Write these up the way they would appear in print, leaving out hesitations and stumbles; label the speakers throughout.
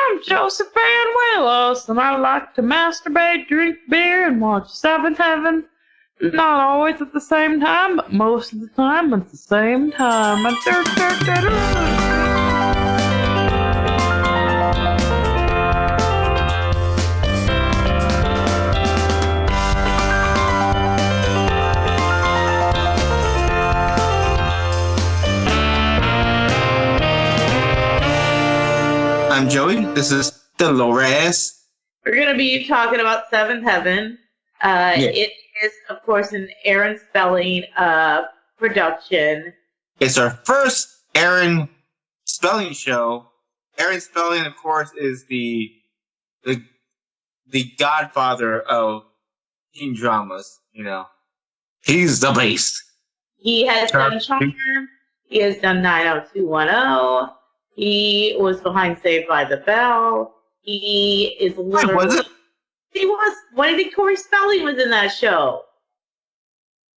Speaker 1: I'm Joseph Banuelos, and I like to masturbate, drink beer, and watch Seventh Heaven. Not always at the same time, but most of the time at the same time.
Speaker 2: I'm Joey. This is Dolores.
Speaker 1: We're going to be talking about Seventh Heaven. It is, of course, an Aaron Spelling production.
Speaker 2: It's our first Aaron Spelling show. Aaron Spelling, of course, is the godfather of teen dramas. You know, he's the beast.
Speaker 1: He has done Charm. He has done 90210. He was behind Saved by the Bell. He is literally...
Speaker 2: Wait, was it?
Speaker 1: He was. Why do you think Tori Spelling was in that show?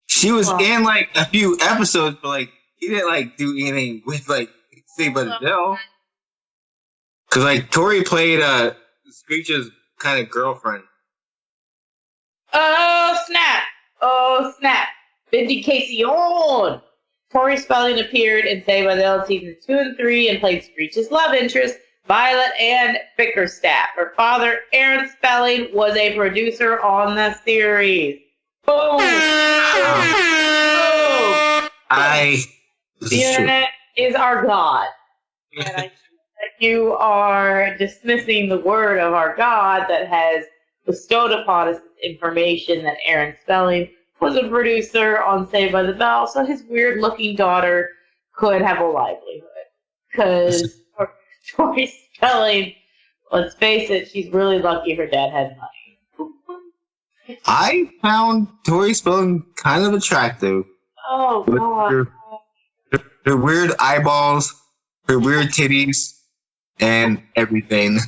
Speaker 2: She was in, like, a few episodes, but, like, he didn't, like, do anything with, like, Saved by the Bell. Because, like, Tori played Screech's kind of girlfriend.
Speaker 1: Oh, snap. Oh, snap. Vindication. Tori Spelling appeared in Saved by the Bell seasons 2 and 3 and played Screech's love interest, Violet Ann Bickerstaff. Her father, Aaron Spelling, was a producer on the series. Boom! Boom! The internet is our god. And I think that you are dismissing the word of our god that has bestowed upon us information that Aaron Spelling was a producer on Saved by the Bell, so his weird-looking daughter could have a livelihood. Because Tori Spelling, let's face it, she's really lucky her dad had money.
Speaker 2: I found Tori Spelling kind of attractive.
Speaker 1: Oh, God.
Speaker 2: Her weird eyeballs, her weird titties, and everything.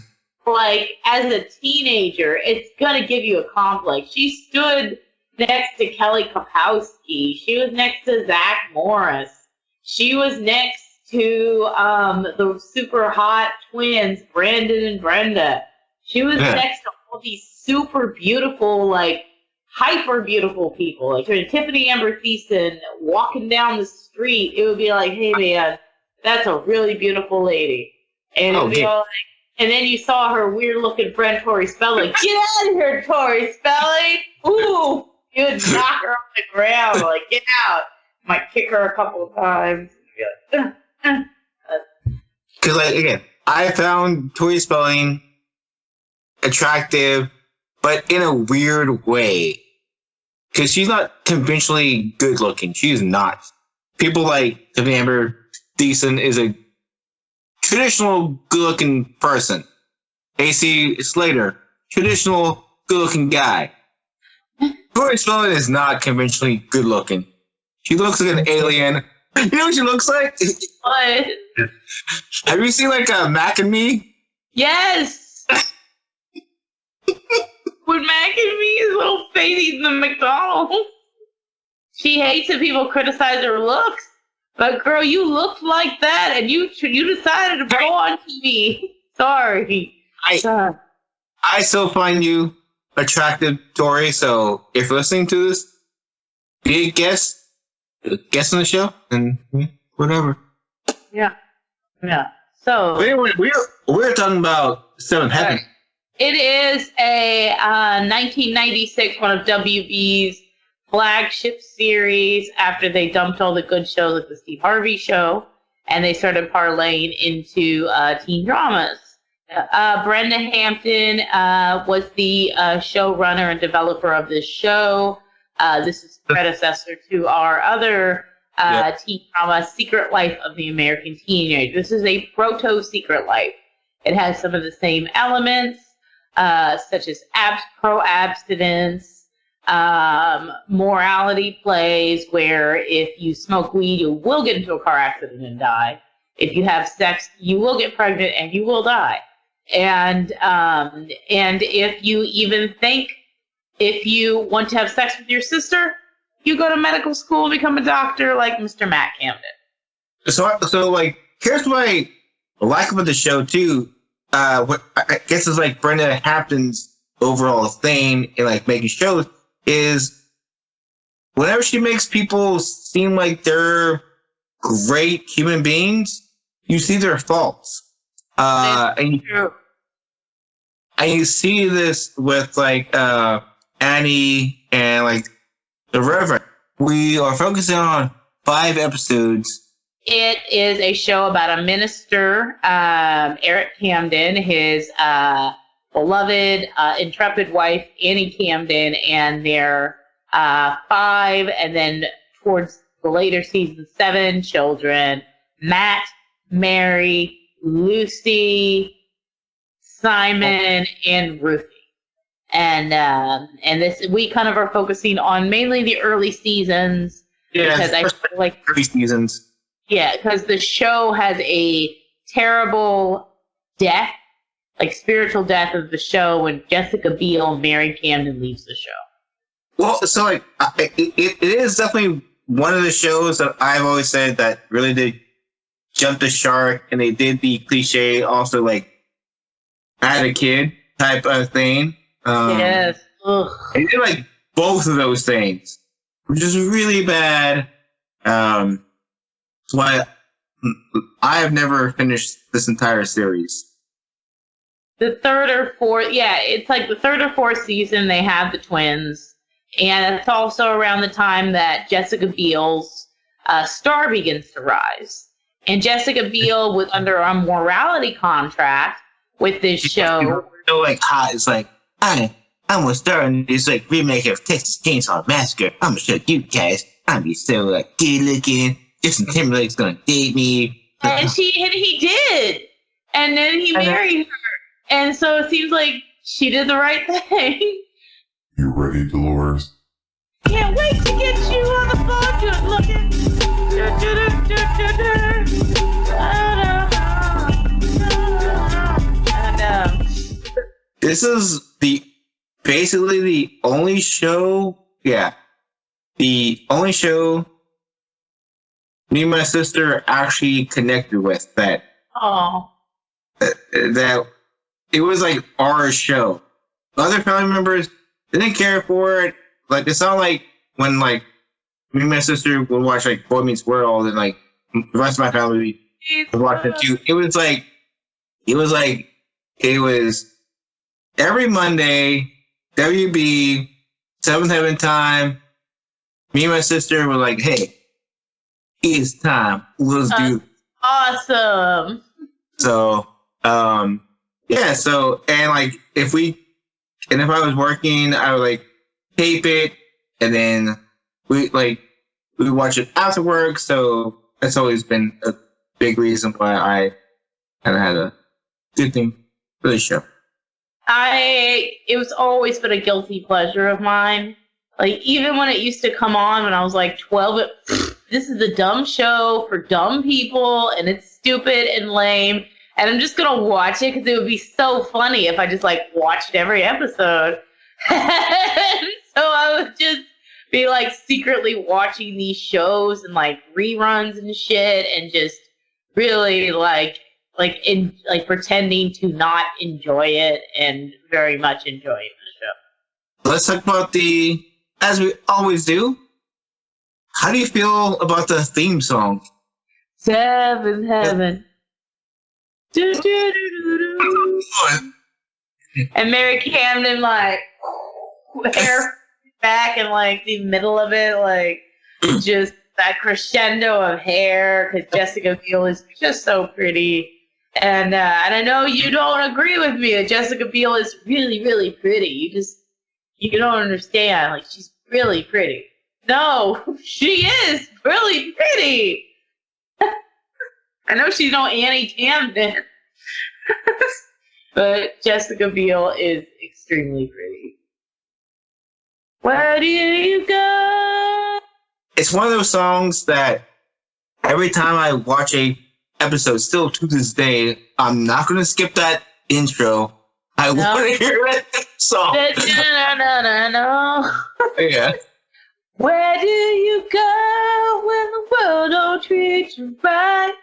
Speaker 1: Like, as a teenager, it's going to give you a complex. She stood next to Kelly Kapowski. She was next to Zach Morris. She was next to the super hot twins, Brandon and Brenda. She was next to all these super beautiful, like, hyper beautiful people. Like, Tiffany Amber Thiessen walking down the street, it would be like, hey, man, that's a really beautiful lady. And it would be all like, and then you saw her weird-looking friend, Tori Spelling. Get out of here, Tori Spelling! Ooh! You would knock her off the ground, like, get out. Might kick her a couple of times.
Speaker 2: Because, like, again, I found Tori Spelling attractive, but in a weird way. Because she's not conventionally good-looking. She's not. People like Tiffany Amber Thiessen is a traditional good-looking person. AC Slater, traditional good-looking guy. Tori Spelling is not conventionally good-looking. She looks like an alien. You know what she looks like?
Speaker 1: What?
Speaker 2: Have you seen, like, Mac and Me?
Speaker 1: Yes! With Mac and Me's little face eating the McDonald's. She hates that people criticize her looks. But, girl, you looked like that, and you decided to go on TV. Sorry.
Speaker 2: I still find you attractive, Tori, so if you're listening to this, be a guest on the show, and whatever.
Speaker 1: Yeah. So
Speaker 2: but anyway, we're talking about Seventh Heaven.
Speaker 1: It is a 1996 one of WB's flagship series after they dumped all the good shows like the Steve Harvey Show, and they started parlaying into teen dramas. Brenda Hampton was the showrunner and developer of this show. This is the predecessor to our other teen drama, Secret Life of the American Teenager. This is a proto-Secret Life. It has some of the same elements, such as pro-abstinence, morality plays, where if you smoke weed, you will get into a car accident and die. If you have sex, you will get pregnant and you will die. And if you even think, if you want to have sex with your sister, you go to medical school and become a doctor like Mr. Matt Camden.
Speaker 2: So like, here's what I like about the show, too. what I guess is like Brenda Hampton's overall thing in like making shows is whenever she makes people seem like they're great human beings, you see their faults. And you see this with like Annie and like the Reverend. We are focusing on 5 episodes.
Speaker 1: It is a show about a minister, Eric Camden, his beloved, intrepid wife, Annie Camden, and their 5, and then towards the later season, 7 children: Matt, Mary, Lucy, Simon, and Ruthie. And this, we kind of are focusing on mainly the early seasons.
Speaker 2: Yeah,
Speaker 1: because I feel like
Speaker 2: early seasons.
Speaker 1: Yeah, because the show has a terrible death, like spiritual death of the show when Jessica Biel, Mary Camden, leaves the show.
Speaker 2: Well, so like it is definitely one of the shows that I've always said that really did jump the shark, and they did the cliche also like I had a kid type of thing.
Speaker 1: Yes. Ugh.
Speaker 2: They did like both of those things, which is really bad. That's why I have never finished this entire series.
Speaker 1: The third or fourth, it's like the third or fourth season they have the twins, and it's also around the time that Jessica Biel's star begins to rise. And Jessica Biel was under a morality contract with this show.
Speaker 2: So like hot, it's like I'm gonna star in this like remake of Texas Chainsaw Massacre. I'm gonna show you guys. I'm gonna be so like good looking. Justin Timberlake's gonna date me.
Speaker 1: And he did. And then he married her. And so it seems like she did the right thing.
Speaker 3: You ready, Dolores?
Speaker 1: Can't wait to get you on the phone, good looking.
Speaker 2: This is basically the only show. Yeah, the only show me and my sister actually connected with that it was like our show. Other family members didn't care for it. Like it's not like when like me and my sister would watch like Boy Meets World and like the rest of my family would watch it too. It was every Monday, WB, 7th Heaven time. Me and my sister were like, hey, it's time. Let's do it.
Speaker 1: Awesome.
Speaker 2: So, yeah, so, and like, if I was working, I would like tape it, and then we watch it after work, so that's always been a big reason why I kind of had a good thing for the show.
Speaker 1: It was always been a guilty pleasure of mine. Like, even when it used to come on when I was like 12, this is a dumb show for dumb people, and it's stupid and lame, and I'm just gonna watch it because it would be so funny if I just like watched every episode. And so I would just be like secretly watching these shows and like reruns and shit, and just really like pretending to not enjoy it and very much enjoying the show.
Speaker 2: Let's talk about as we always do, how do you feel about the theme song?
Speaker 1: 7th Heaven. Do, do, do, do, do. And Mary Camden, like, hair back in, like, the middle of it, like, just that crescendo of hair, because Jessica Biel is just so pretty. And I know you don't agree with me that Jessica Biel is really, really pretty. You don't understand. Like, she's really pretty. No, she is really pretty. I know she's no Annie Camden. But Jessica Biel is extremely pretty. Where do you go?
Speaker 2: It's one of those songs that every time I watch a episode, still to this day, I'm not going to skip that intro. I want to hear that song.
Speaker 1: No.
Speaker 2: Yeah.
Speaker 1: Where do you go when the world don't treat you right?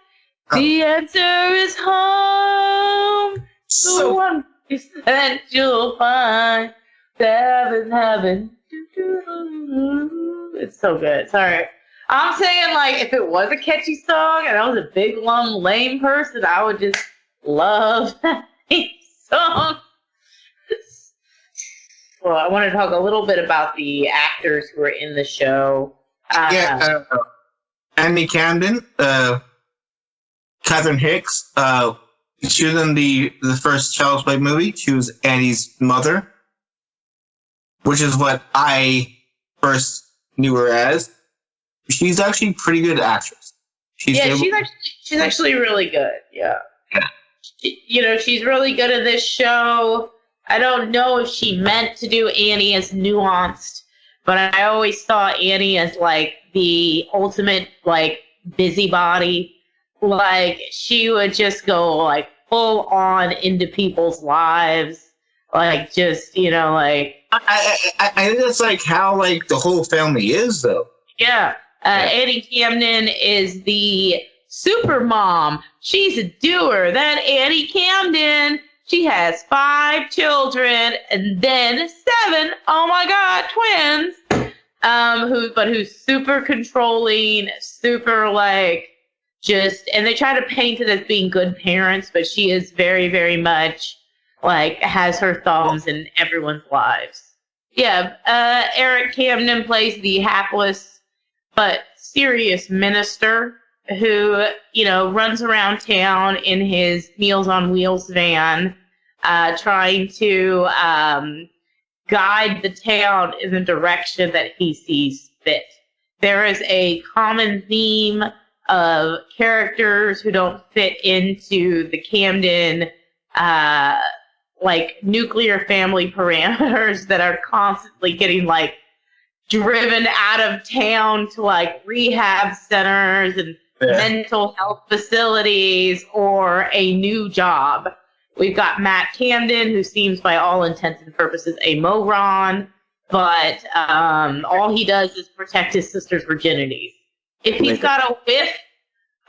Speaker 1: The answer is home
Speaker 2: So
Speaker 1: one that you'll find. Heaven. It's so good. Sorry. I'm saying, like, if it was a catchy song and I was a big, lame person, I would just love that song. Well, I want to talk a little bit about the actors who are in the show.
Speaker 2: Andy Camden, Catherine Hicks. She was in the first Child's Play movie. She was Andy's mother, which is what I first knew her as. She's actually a pretty good actress. She's
Speaker 1: actually really good. Yeah. She's really good at this show. I don't know if she meant to do Annie as nuanced, but I always saw Annie as, like, the ultimate, like, busybody. Like, she would just go, like, full on into people's lives. Like, just, like...
Speaker 2: I think that's, like, how, like, the whole family is, though.
Speaker 1: Yeah. Annie Camden is the super mom. She's a doer. Then Annie Camden, she has 5 children and then 7. Oh my God, twins. Who's super controlling, super like and they try to paint it as being good parents, but she is very, very much like has her thumbs in everyone's lives. Yeah. Eric Camden plays the hapless but serious minister who, runs around town in his Meals on Wheels van, trying to guide the town in the direction that he sees fit. There is a common theme of characters who don't fit into the Camden, nuclear family parameters that are constantly getting, like, driven out of town to, like, rehab centers and mental health facilities or a new job. We've got Matt Camden, who seems by all intents and purposes a moron, but all he does is protect his sister's virginity. If he's got a whiff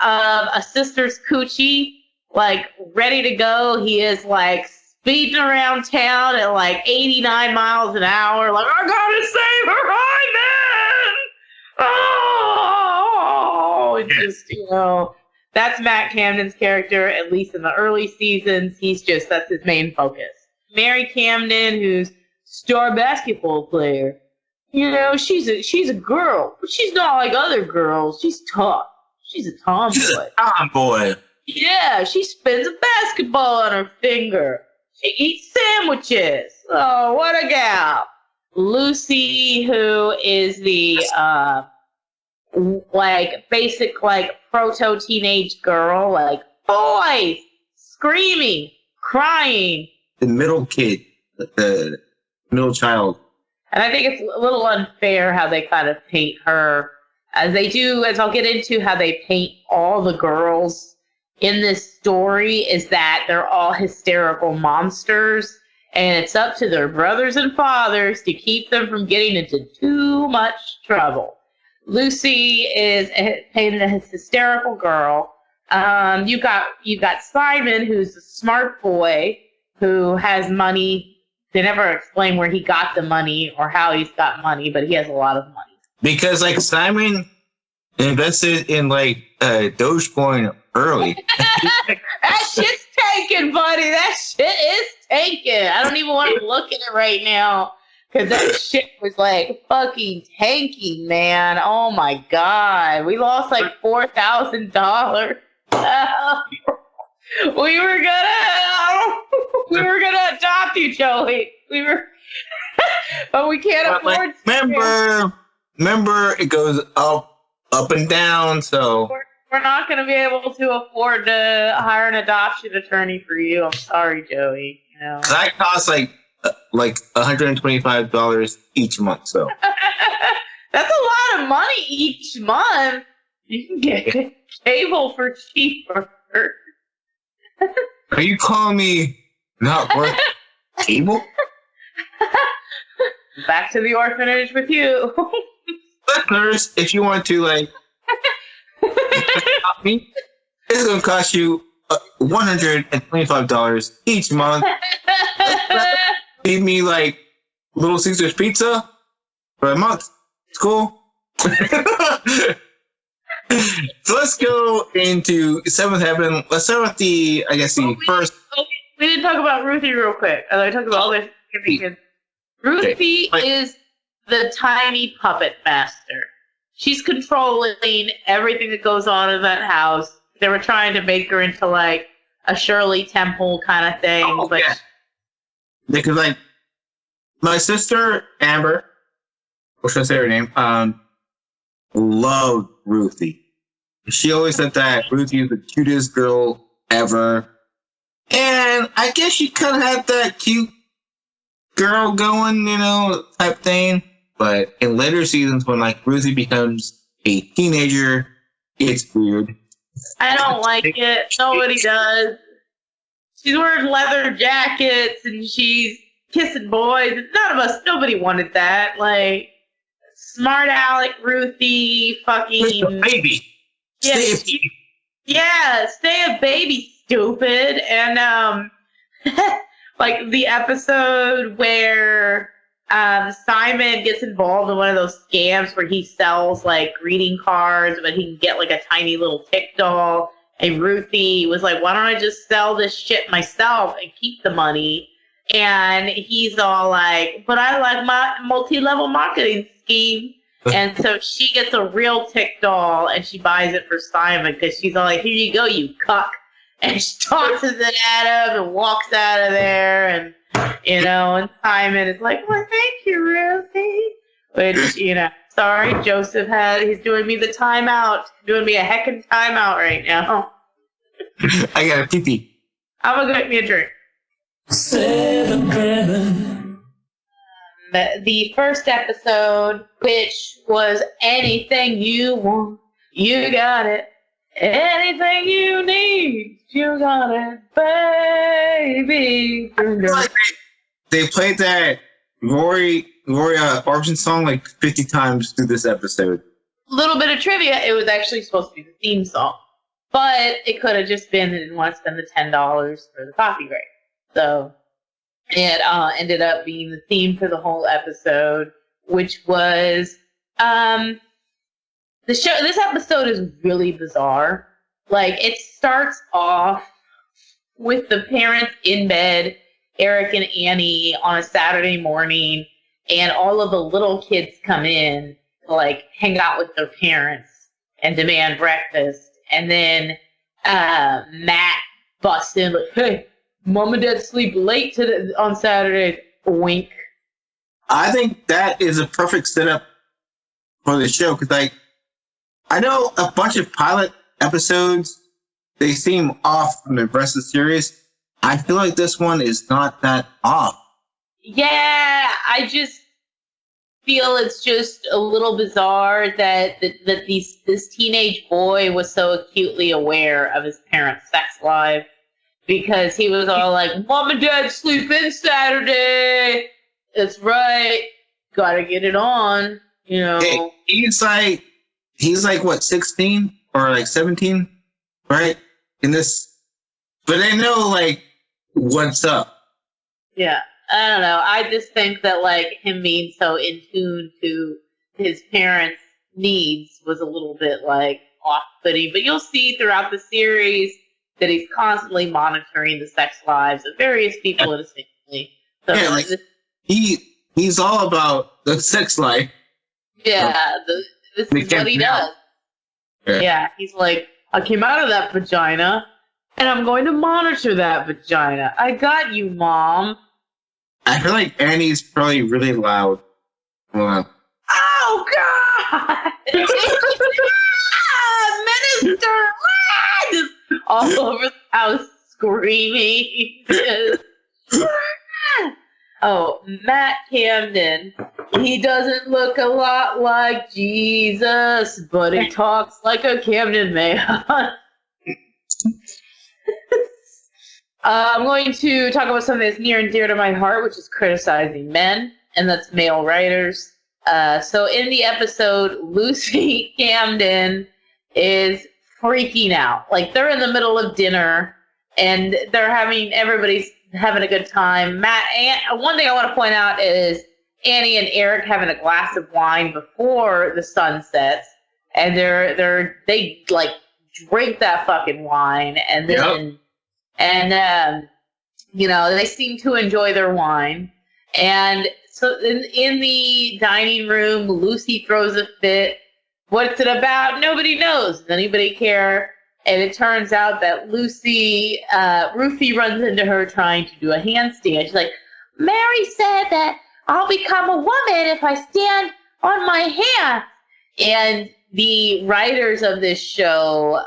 Speaker 1: of a sister's coochie, like, ready to go, he is, like, speeding around town at, like, 89 miles an hour, like, I gotta save her, oh! Just, that's Matt Camden's character, at least in the early seasons. That's his main focus. Mary Camden, who's star basketball player, she's a girl, but she's not like other girls. She's tough. She's a tomboy.
Speaker 2: She's a tomboy.
Speaker 1: Yeah, she spins a basketball on her finger. She eats sandwiches. Oh, what a gal. Lucy, who is the, basic, proto-teenage girl, like, boys, screaming, crying.
Speaker 2: The middle kid, the middle child.
Speaker 1: And I think it's a little unfair how they kind of paint her, as I'll get into how they paint all the girls in this story, is that they're all hysterical monsters, and it's up to their brothers and fathers to keep them from getting into too much trouble. Lucy is painted as a hysterical girl. You've got Simon, who's a smart boy who has money. They never explain where he got the money or how he's got money, but he has a lot of money.
Speaker 2: Because, like, Simon invested in, like, DogeCoin early.
Speaker 1: That shit's taken, buddy. That shit is taken. I don't even want to look at it right now because that shit was, like, fucking tanking, man. Oh, my God. We lost, like, $4,000. We were gonna adopt you, Joey. But we can't afford
Speaker 2: to. Remember, it goes up and down, so...
Speaker 1: We're not going to be able to afford to hire an adoption attorney for you. I'm sorry, Joey.
Speaker 2: That costs, like $125 each month, so...
Speaker 1: That's a lot of money each month. You can get cable for cheaper.
Speaker 2: Are you calling me not worth cable?
Speaker 1: Back to the orphanage with you.
Speaker 2: Listeners, if you want to, like, me, it's going to cost you $125 each month. Feed me like Little Caesar's pizza for a month. It's cool. So let's go into Seventh Heaven. Let's start with the first.
Speaker 1: Okay. We didn't talk about Ruthie real quick. I talked about all this. Ruthie is the tiny puppet master. She's controlling everything that goes on in that house. They were trying to make her into like a Shirley Temple kind of thing.
Speaker 2: Because like my sister Amber, or should I say her name? Loved Ruthie. She always said that Ruthie is the cutest girl ever. And I guess she kind of had that cute girl going, type thing. But in later seasons, when like Ruthie becomes a teenager, it's weird.
Speaker 1: I don't like it. Nobody does. She's wearing leather jackets and she's kissing boys. Nobody wanted that. Like, smart Alec, Ruthie, fucking
Speaker 2: baby.
Speaker 1: Stay a baby, stupid. And like the episode where Simon gets involved in one of those scams where he sells like greeting cards, but he can get like a tiny little tick doll. And Ruthie was like, "Why don't I just sell this shit myself and keep the money?" And he's all like, "But I like my multi-level marketing scheme." And so she gets a real tick doll and she buys it for Simon because she's all like, "Here you go, you cuck." And she tosses it at him and walks out of there. And, and Simon is like, "Well, thank you, Ruthie." Which, sorry, Joseph he's doing me the timeout. Doing me a heckin' timeout right now.
Speaker 2: I got a pee-pee.
Speaker 1: I'm going to get me a drink.
Speaker 4: 7-Heaven.
Speaker 1: The first episode, which was Anything You Want, You Got It. Anything you need, you got it, baby.
Speaker 2: They played that Rory Orbison song like 50 times through this episode.
Speaker 1: Little bit of trivia, it was actually supposed to be the theme song. But it could have just been they didn't want to spend the $10 for the copyright. So it ended up being the theme for the whole episode, which was the show. This episode is really bizarre. Like, it starts off with the parents in bed, Eric and Annie, on a Saturday morning, and all of the little kids come in to, like, hang out with their parents and demand breakfast. And then Matt busts in, like, "Hey, Mom and Dad sleep late on Saturdays." Wink.
Speaker 2: I think that is a perfect setup for the show because, like, I know a bunch of pilot episodes, they seem off from the rest of the series. I feel like this one is not that off.
Speaker 1: Yeah, I just feel it's just a little bizarre that this teenage boy was so acutely aware of his parents' sex life. Because he was all like, "Mom and Dad sleep in Saturday. That's right. Gotta get it on."
Speaker 2: Hey, he's like what, 16 or like 17, right? In this, but they know like what's up.
Speaker 1: Yeah, I don't know. I just think that like him being so in tune to his parents' needs was a little bit like off-putting. But you'll see throughout the series that he's constantly monitoring the sex lives of various people in his family. So
Speaker 2: yeah, like, he's all about the sex life.
Speaker 1: Yeah, this is what he does. Yeah, he's like, "I came out of that vagina, and I'm going to monitor that vagina. I got you, Mom."
Speaker 2: I feel like Annie's probably really loud.
Speaker 1: Oh, God! Minister! Just all over the house screaming. Oh, Matt Camden. He doesn't look a lot like Jesus, but he talks like a Camden man. I'm going to talk about something that's near and dear to my heart, which is criticizing men, and that's male writers. So in the episode, Lucy Camden is freaking out. Like, they're in the middle of dinner, and everybody's having a good time. One thing I want to point out is Annie and Eric having a glass of wine before the sun sets, and they like drink that fucking wine, and then they seem to enjoy their wine. And so in the dining room, Lucy throws a fit. What's it about? Nobody knows. Does anybody care? And it turns out that Ruthie runs into her trying to do a handstand. She's like, Mary said that I'll become a woman if I stand on my hands. And the writers of this show,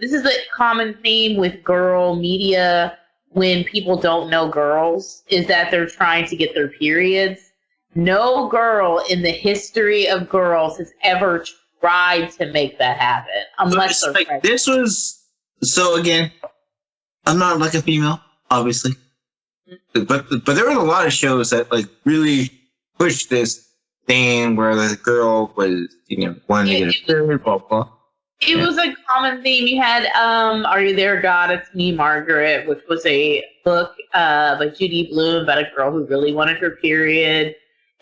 Speaker 1: this is a common theme with girl media when people don't know girls, is that they're trying to get their periods. No girl in the history of girls has ever tried to make that happen, unless they're pregnant.
Speaker 2: This was, so again, I'm not like a female, obviously, but there were a lot of shows that like really pushed this thing where the girl was, wanting to get a period, blah blah.
Speaker 1: It was a common theme. You had Are You There, God? It's Me, Margaret, which was a book by Judy Blume about a girl who really wanted her period.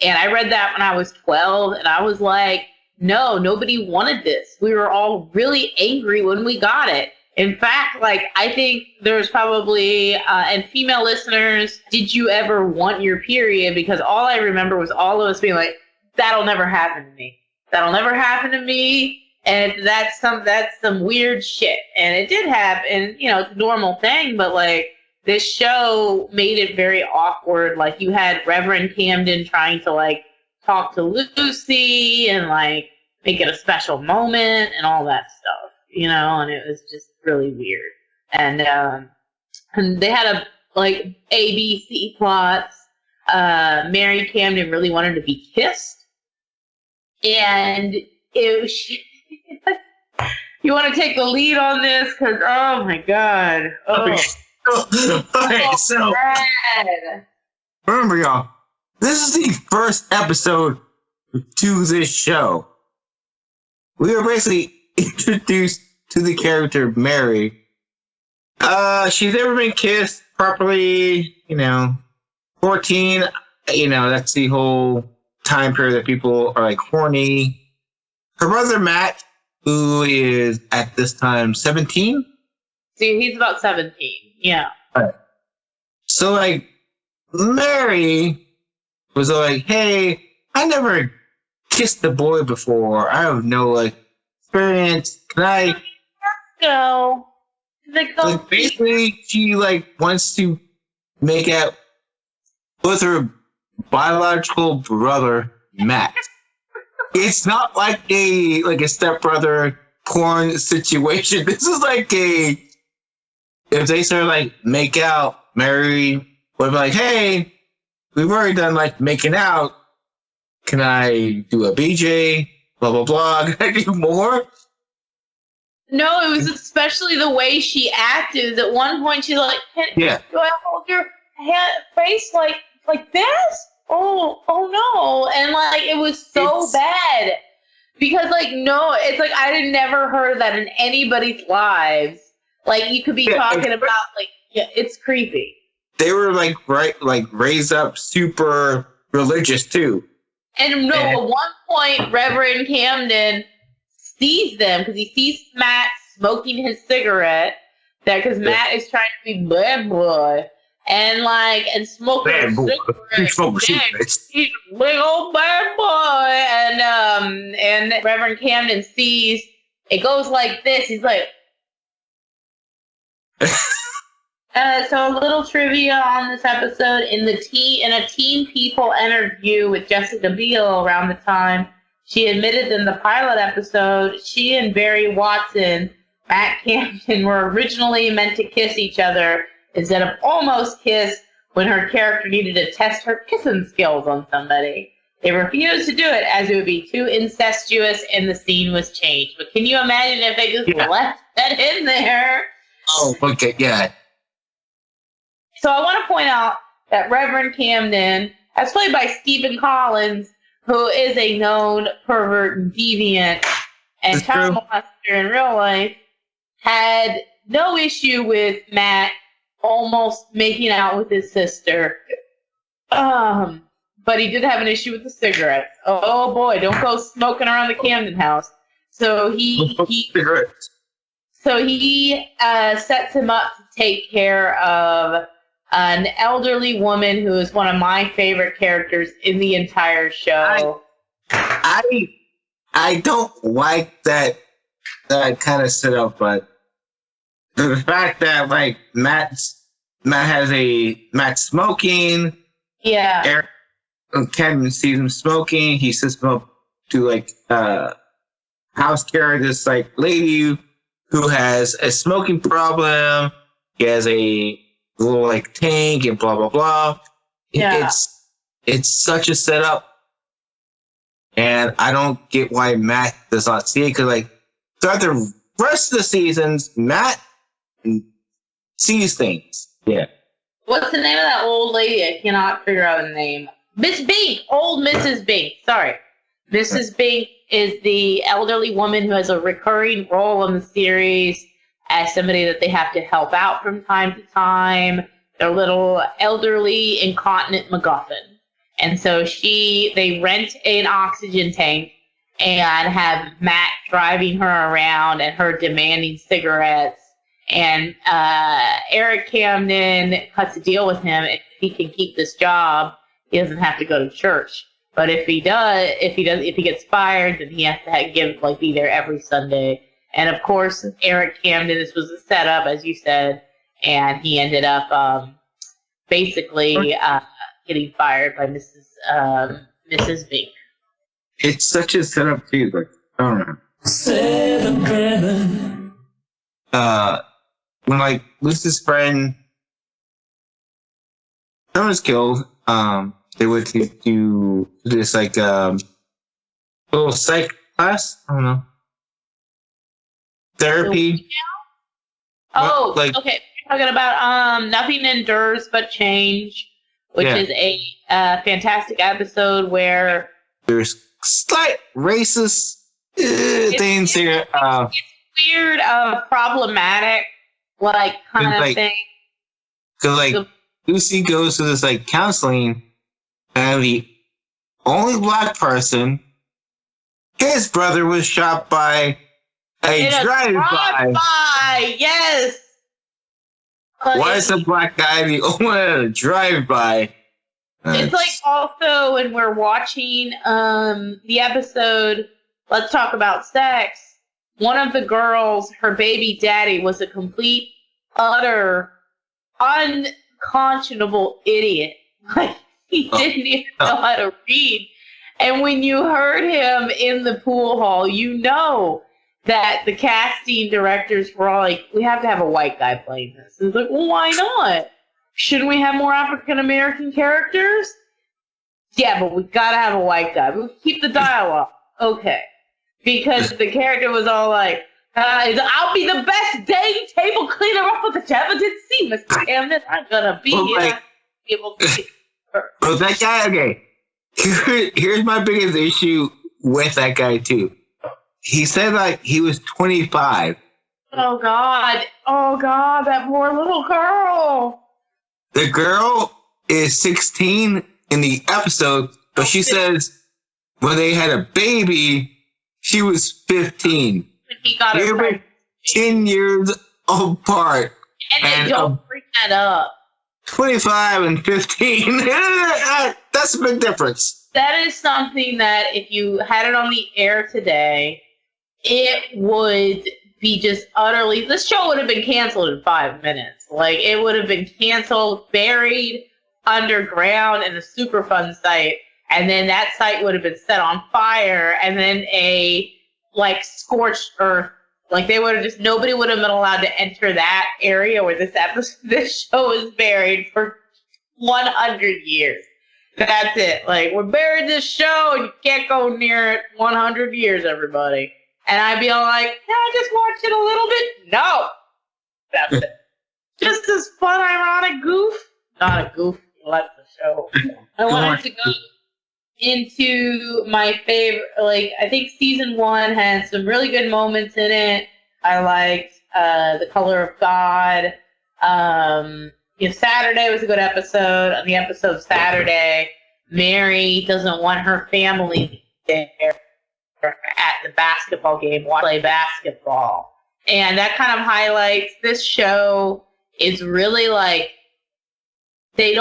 Speaker 1: And I read that when I was 12, and I was like, no, nobody wanted this. We were all really angry when we got it. In fact, I think there's probably, and female listeners, did you ever want your period? Because all I remember was all of us being like, that'll never happen to me. That'll never happen to me. And that's some weird shit. And it did happen. And, it's a normal thing, but this show made it very awkward. Like, you had Reverend Camden trying to talk to Lucy and make it a special moment and all that stuff, and it was just really weird. And they had A, B, C plots. Mary Camden really wanted to be kissed. And you want to take the lead on this? Because, oh my God. Oh.
Speaker 2: Okay, so remember, y'all, this is the first episode to this show. We were basically introduced to the character Mary. She's never been kissed properly, 14, that's the whole time period that people are horny. Her brother Matt, who is at this time 17.
Speaker 1: See, he's about 17. Yeah.
Speaker 2: Right. So Mary was hey, I never kissed a boy before. I have no experience. Can I
Speaker 1: go?
Speaker 2: Basically, she wants to make out with her biological brother Matt. It's not like a stepbrother porn situation. This is if they start make out, Mary would be hey, we've already done making out. Can I do a BJ? Blah blah blah. Can I do more?
Speaker 1: No, it was especially the way she acted. At one point, she's like, do I hold your face like this? Oh no. And it was so bad. Because no, it's I had never heard that in anybody's lives. You could be talking about it's creepy.
Speaker 2: They were raised up super religious too.
Speaker 1: And at one point, Reverend Camden sees them because he sees Matt smoking his cigarette. Because Matt is trying to be bad boy and smoking a cigarette. He's a big old bad boy. And Reverend Camden sees it goes like this. He's like. So a little trivia on this episode. In a Teen People interview with Jessica Biel around the time, she admitted in the pilot episode she and Barry Watson, Matt Camden, were originally meant to kiss each other instead of almost kiss when her character needed to test her kissing skills on somebody. They refused to do it as it would be too incestuous and the scene was changed. But can you imagine if they just left that in there?
Speaker 2: Oh, okay, yeah.
Speaker 1: So I want to point out that Reverend Camden, as played by Stephen Collins, who is a known pervert and deviant and child molester in real life, had no issue with Matt almost making out with his sister. But he did have an issue with the cigarettes. Oh boy, don't go smoking around the Camden house. So he sets him up to take care of an elderly woman who is one of my favorite characters in the entire show.
Speaker 2: I don't like that kind of setup, but the fact that like Matt's smoking.
Speaker 1: Yeah.
Speaker 2: Eric Camden sees him smoking. He sets him up to like house care this like lady who has a smoking problem. He has a little like tank and blah blah blah.
Speaker 1: Yeah.
Speaker 2: It's such a setup, and I don't get why Matt does not see it, because like throughout the rest of the seasons, Matt sees things. Yeah.
Speaker 1: What's the name of that old lady? I cannot figure out the name. Miss Bink! Old Mrs. Bink. Sorry. Mrs. Bink is the elderly woman who has a recurring role in the series as somebody that they have to help out from time to time. Their little elderly incontinent MacGuffin. And so they rent an oxygen tank and have Matt driving her around and her demanding cigarettes. And Eric Camden cuts a deal with him. If he can keep this job, he doesn't have to go to church. But if he gets fired, then he has to be there every Sunday. And of course, Eric Camden, this was a setup, as you said, and he ended up basically getting fired by Mrs. Bink.
Speaker 2: It's such a setup too. Like, I don't know.
Speaker 4: 7-7.
Speaker 2: When like Lucy's friend was killed, they went to do this like little psych class. I don't know, therapy.
Speaker 1: Oh,
Speaker 2: like,
Speaker 1: okay. We're talking about Nothing Endures But Change, which is a fantastic episode where
Speaker 2: there's slight racist things here.
Speaker 1: It's weird, problematic, kind of thing.
Speaker 2: Because Lucy goes to this counseling, and the only black person, his brother was shot by a drive-by.
Speaker 1: Yes.
Speaker 2: Why is the black guy the only one at a drive-by?
Speaker 1: It's also when we're watching the episode, Let's Talk About Sex, one of the girls, her baby daddy, was a complete, utter, unconscionable idiot. He didn't even know how to read. And when you heard him in the pool hall, you know that the casting directors were all like, we have to have a white guy playing this. And it's like, well, why not? Shouldn't we have more African-American characters? Yeah, but we gotta have a white guy. We'll keep the dialogue. Okay. Because the character was all like, I'll be the best dang table cleaner off of the ever did see, Mr. Camden. I'm gonna be here. Able to see her.
Speaker 2: But that guy, okay. Here's my biggest issue with that guy, too. He said, he was 25.
Speaker 1: Oh, God, that poor little girl.
Speaker 2: The girl is 16 in the episode, but she says when they had a baby, she was 15.
Speaker 1: When he got her pregnant.
Speaker 2: 10 years apart.
Speaker 1: And don't bring that up.
Speaker 2: 25 and 15. That's a big difference.
Speaker 1: That is something that if you had it on the air today, it would be just utterly... This show would have been canceled in 5 minutes. It would have been canceled, buried underground in a Superfund site, and then that site would have been set on fire, and then a, scorched earth. They would have just... Nobody would have been allowed to enter that area where this show is buried for 100 years. That's it. We're buried this show, and you can't go near it 100 years, everybody. And I'd be all like, can I just watch it a little bit? No. That's it. Just this fun, ironic goof. Not a goof. Like the show. I wanted to go into my favorite. I think season 1 had some really good moments in it. I liked The Color of God. Saturday was a good episode. On the episode Saturday, Mary doesn't want her family there at the basketball game, play basketball. And that kind of highlights this show is really like the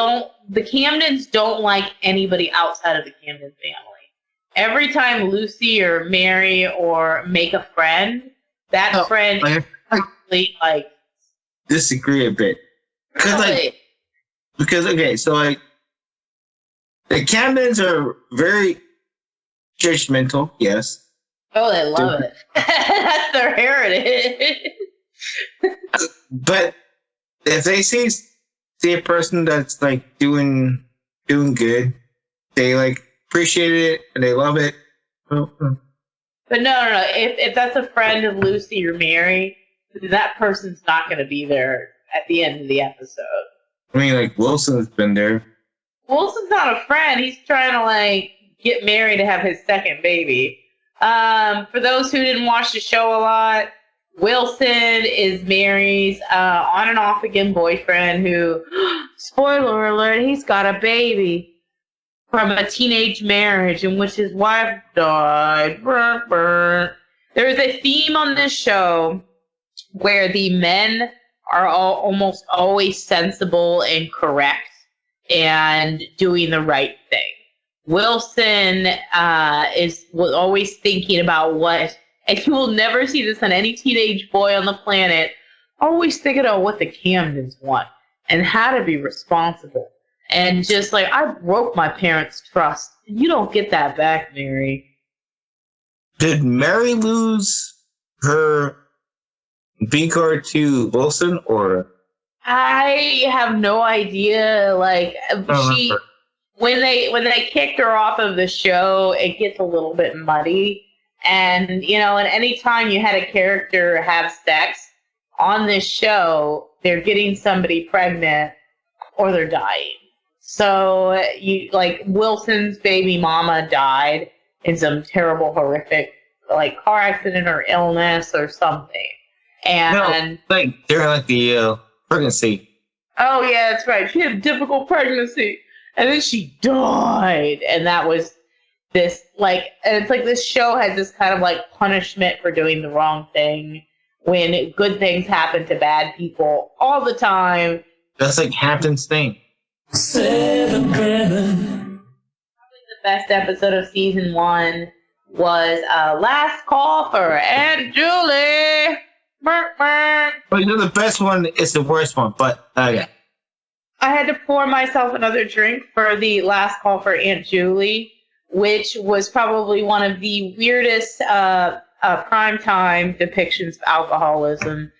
Speaker 1: Camdens don't like anybody outside of the Camden family. Every time Lucy or Mary or make a friend, that friend actually like
Speaker 2: disagree a bit. Because okay, so like the Camdens are very judgmental, yes.
Speaker 1: Oh, they love it. That's their heritage.
Speaker 2: But if they see a person that's like doing good, they like appreciate it and they love it.
Speaker 1: But no. If that's a friend of Lucy or Mary, that person's not going to be there at the end of the episode.
Speaker 2: I mean, like Wilson's been there.
Speaker 1: Wilson's not a friend. He's trying to like get Mary to have his second baby. For those who didn't watch the show a lot, Wilson is Mary's on and off again boyfriend who, spoiler alert, he's got a baby from a teenage marriage in which his wife died. There is a theme on this show where the men are almost always sensible and correct and doing the right thing. Wilson was always thinking about what, and you will never see this on any teenage boy on the planet, always thinking about what the Camdens want and how to be responsible. And just like, I broke my parents' trust. You don't get that back, Mary.
Speaker 2: Did Mary lose her B card to Wilson, or?
Speaker 1: I have no idea. Like, when they kicked her off of the show, it gets a little bit muddy. And, and any time you had a character have sex on this show, they're getting somebody pregnant or they're dying. So, Wilson's baby mama died in some terrible, horrific, car accident or illness or something. And
Speaker 2: during the pregnancy.
Speaker 1: Oh yeah, that's right. She had a difficult pregnancy, and then she died. And that was this and it's like this show has this kind of punishment for doing the wrong thing when good things happen to bad people all the time.
Speaker 2: That's like Hampton's thing.
Speaker 1: 7-7. Probably the best episode of season 1 was Last Call for Aunt Julie.
Speaker 2: But the best one is the worst one, but okay.
Speaker 1: I had to pour myself another drink for the Last Call for Aunt Julie, which was probably one of the weirdest primetime depictions of alcoholism.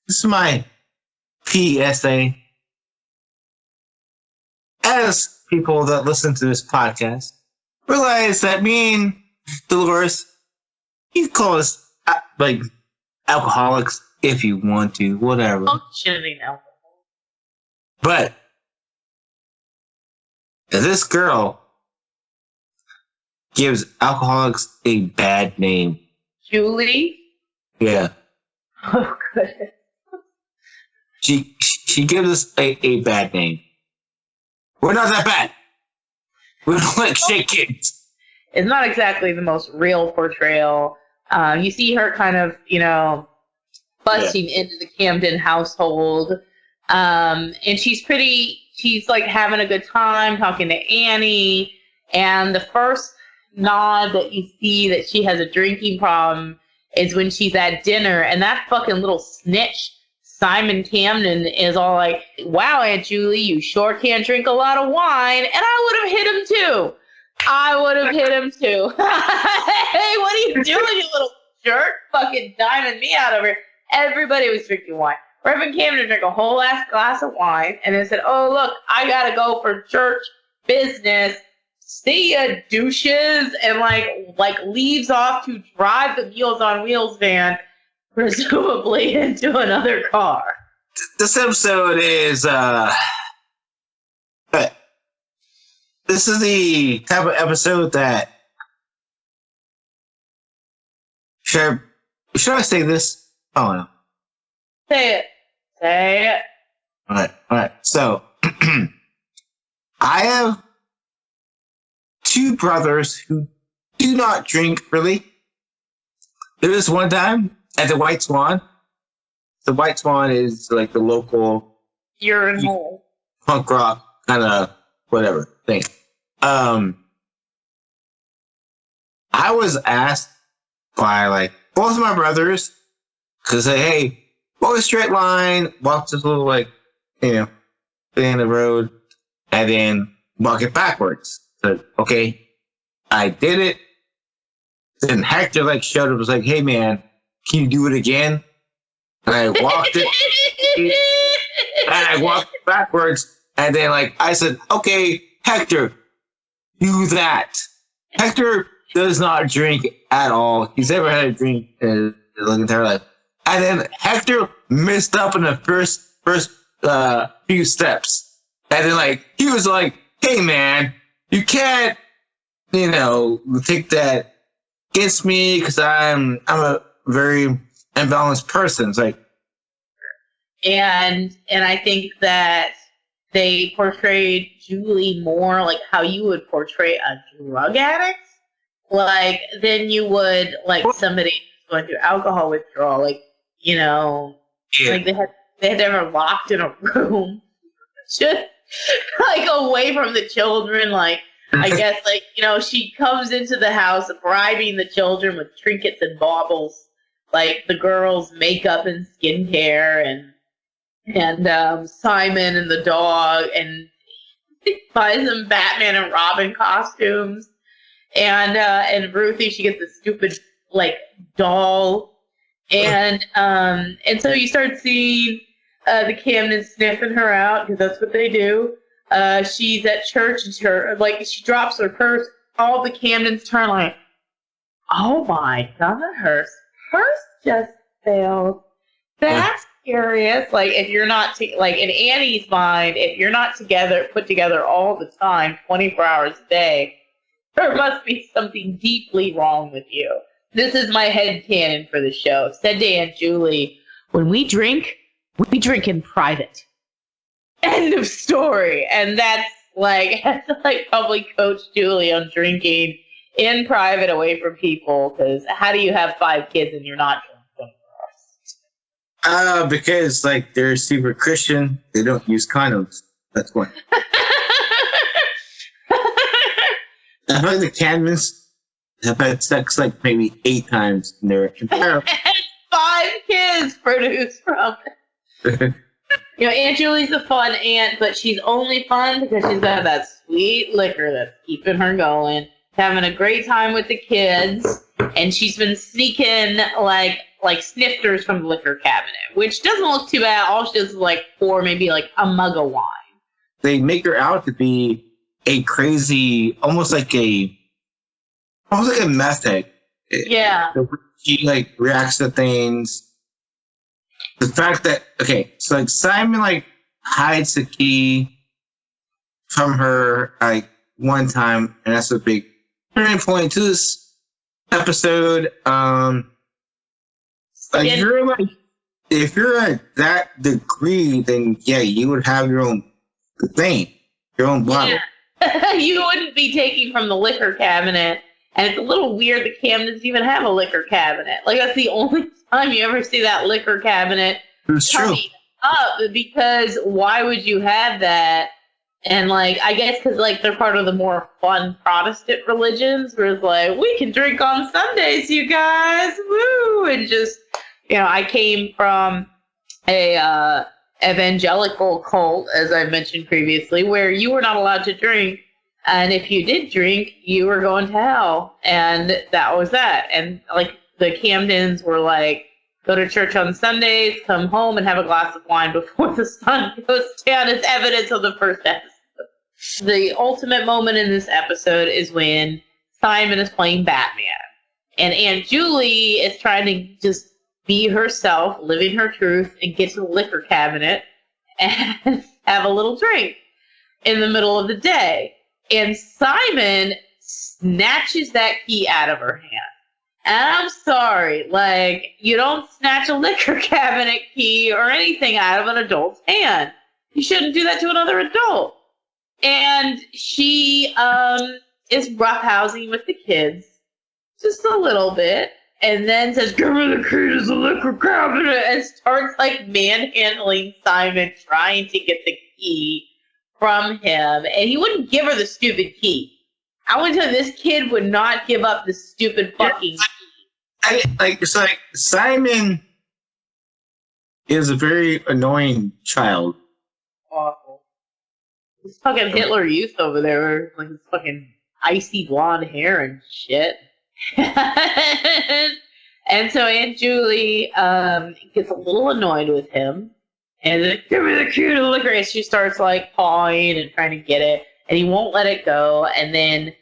Speaker 2: This is my PSA. As people that listen to this podcast realize that me and Dolores, you call us alcoholics if you want to, whatever.
Speaker 1: Functioning alcohol.
Speaker 2: But this girl gives alcoholics a bad name.
Speaker 1: Julie?
Speaker 2: Yeah.
Speaker 1: Oh, goodness.
Speaker 2: She gives us a bad name. We're not that bad. We don't like shit kids.
Speaker 1: It's not exactly the most real portrayal. You see her kind of, busting into the Camden household. And she's having a good time talking to Annie. And the first nod that you see that she has a drinking problem is when she's at dinner. And that fucking little snitch, Simon Camden, is all like, wow, Aunt Julie, you sure can't drink a lot of wine. And I would have hit him too. Hey, what are you doing, you little jerk? Fucking diming me out over here. Everybody was drinking wine. Reverend Camden drank a whole ass glass of wine and then said, oh, look, I gotta go for church business. See ya, douches. And leaves off to drive the Meals on Wheels van, presumably into another car.
Speaker 2: This episode is, this is the type of episode that, should I say this? Oh no.
Speaker 1: Say it. Say it.
Speaker 2: All right. So, I have two brothers who do not drink really. There was one time at the White Swan. The White Swan is like the local
Speaker 1: Urinal.
Speaker 2: punk rock kind of whatever thing. I was asked by like both of my brothers to say, "Hey, walk a straight line, walk this little like, thing in the road, and then walk it backwards." So, okay, I did it. Then Hector like showed up, was like, "Hey man, can you do it again?" And I walked it, and I walked backwards, and then like I said, "Okay, Hector, do that." Hector does not drink at all. He's never had a drink in his entire life. And then Hector messed up in the first few steps. And then like he was like, "Hey man, you can't, take that against me because I'm a very imbalanced person." It's like,
Speaker 1: and I think that they portrayed Julie more like how you would portray a drug addict, like than you would like somebody who's going through alcohol withdrawal. Like, like they had never locked in a room, just like away from the children. Like, I guess, like, she comes into the house bribing the children with trinkets and baubles, like the girls' makeup and skincare, and Simon and the dog, and buys them Batman and Robin costumes, and Ruthie, she gets this stupid like doll, and so you start seeing the Camden sniffing her out because that's what they do. She's at church and she drops her purse. All the Camdens turn like, "Oh my God, her purse just failed. That's curious." Like, if you're not like in Annie's mind, if you're not put together all the time, 24 hours a day, there must be something deeply wrong with you. This is my headcanon for the show. Said to Aunt Julie, "When we drink in private." End of story. And that's like probably coach Julie on drinking in private away from people, because how do you have 5 kids and you're not drunk 24 hours?
Speaker 2: Because like they're super Christian, they don't use condoms. That's why. I heard the Cadmans have had sex like maybe 8 times in their entire
Speaker 1: 5 kids produced from it. Aunt Julie's a fun aunt, but she's only fun because she's got that sweet liquor that's keeping her going, having a great time with the kids, and she's been sneaking like snifters from the liquor cabinet, which doesn't look too bad. All she does is like pour maybe like a mug of wine.
Speaker 2: They make her out to be a crazy, almost like a meth head.
Speaker 1: Yeah.
Speaker 2: She like reacts to things. The fact that, so like Simon like hides the key from her like one time, and that's a big turning point to this episode. If you're at that degree, then yeah, you would have your own thing, your own bottle.
Speaker 1: Yeah. You wouldn't be taking from the liquor cabinet. And it's a little weird that Camden's even have a liquor cabinet. Like, that's the only time you ever see that liquor cabinet coming up, because why would you have that? And, like, I guess because, like, they're part of the more fun Protestant religions, where it's like, we can drink on Sundays, you guys, woo! And just, I came from a evangelical cult, as I mentioned previously, where you were not allowed to drink. And if you did drink, you were going to hell. And that was that. And like the Camdens were like, go to church on Sundays, come home and have a glass of wine before the sun goes down, as evidence of the first episode. The ultimate moment in this episode is when Simon is playing Batman. And Aunt Julie is trying to just be herself, living her truth, and get to the liquor cabinet and have a little drink in the middle of the day. And Simon snatches that key out of her hand And I'm sorry, like, you don't snatch a liquor cabinet key or anything out of an adult's hand. You shouldn't do that to another adult. And she is roughhousing with the kids just a little bit, and then says, "Give me the key to the liquor cabinet," and starts like manhandling Simon, trying to get the key from him. And he wouldn't give her the stupid key. I would tell you, this kid would not give up the stupid fucking key.
Speaker 2: It's like Simon is a very annoying child.
Speaker 1: Awful. This fucking Hitler Youth over there, like his fucking icy blonde hair and shit. And so Aunt Julie gets a little annoyed with him, and then, "Give me the key to the liquor," and she starts like pawing and trying to get it, and he won't let it go. And then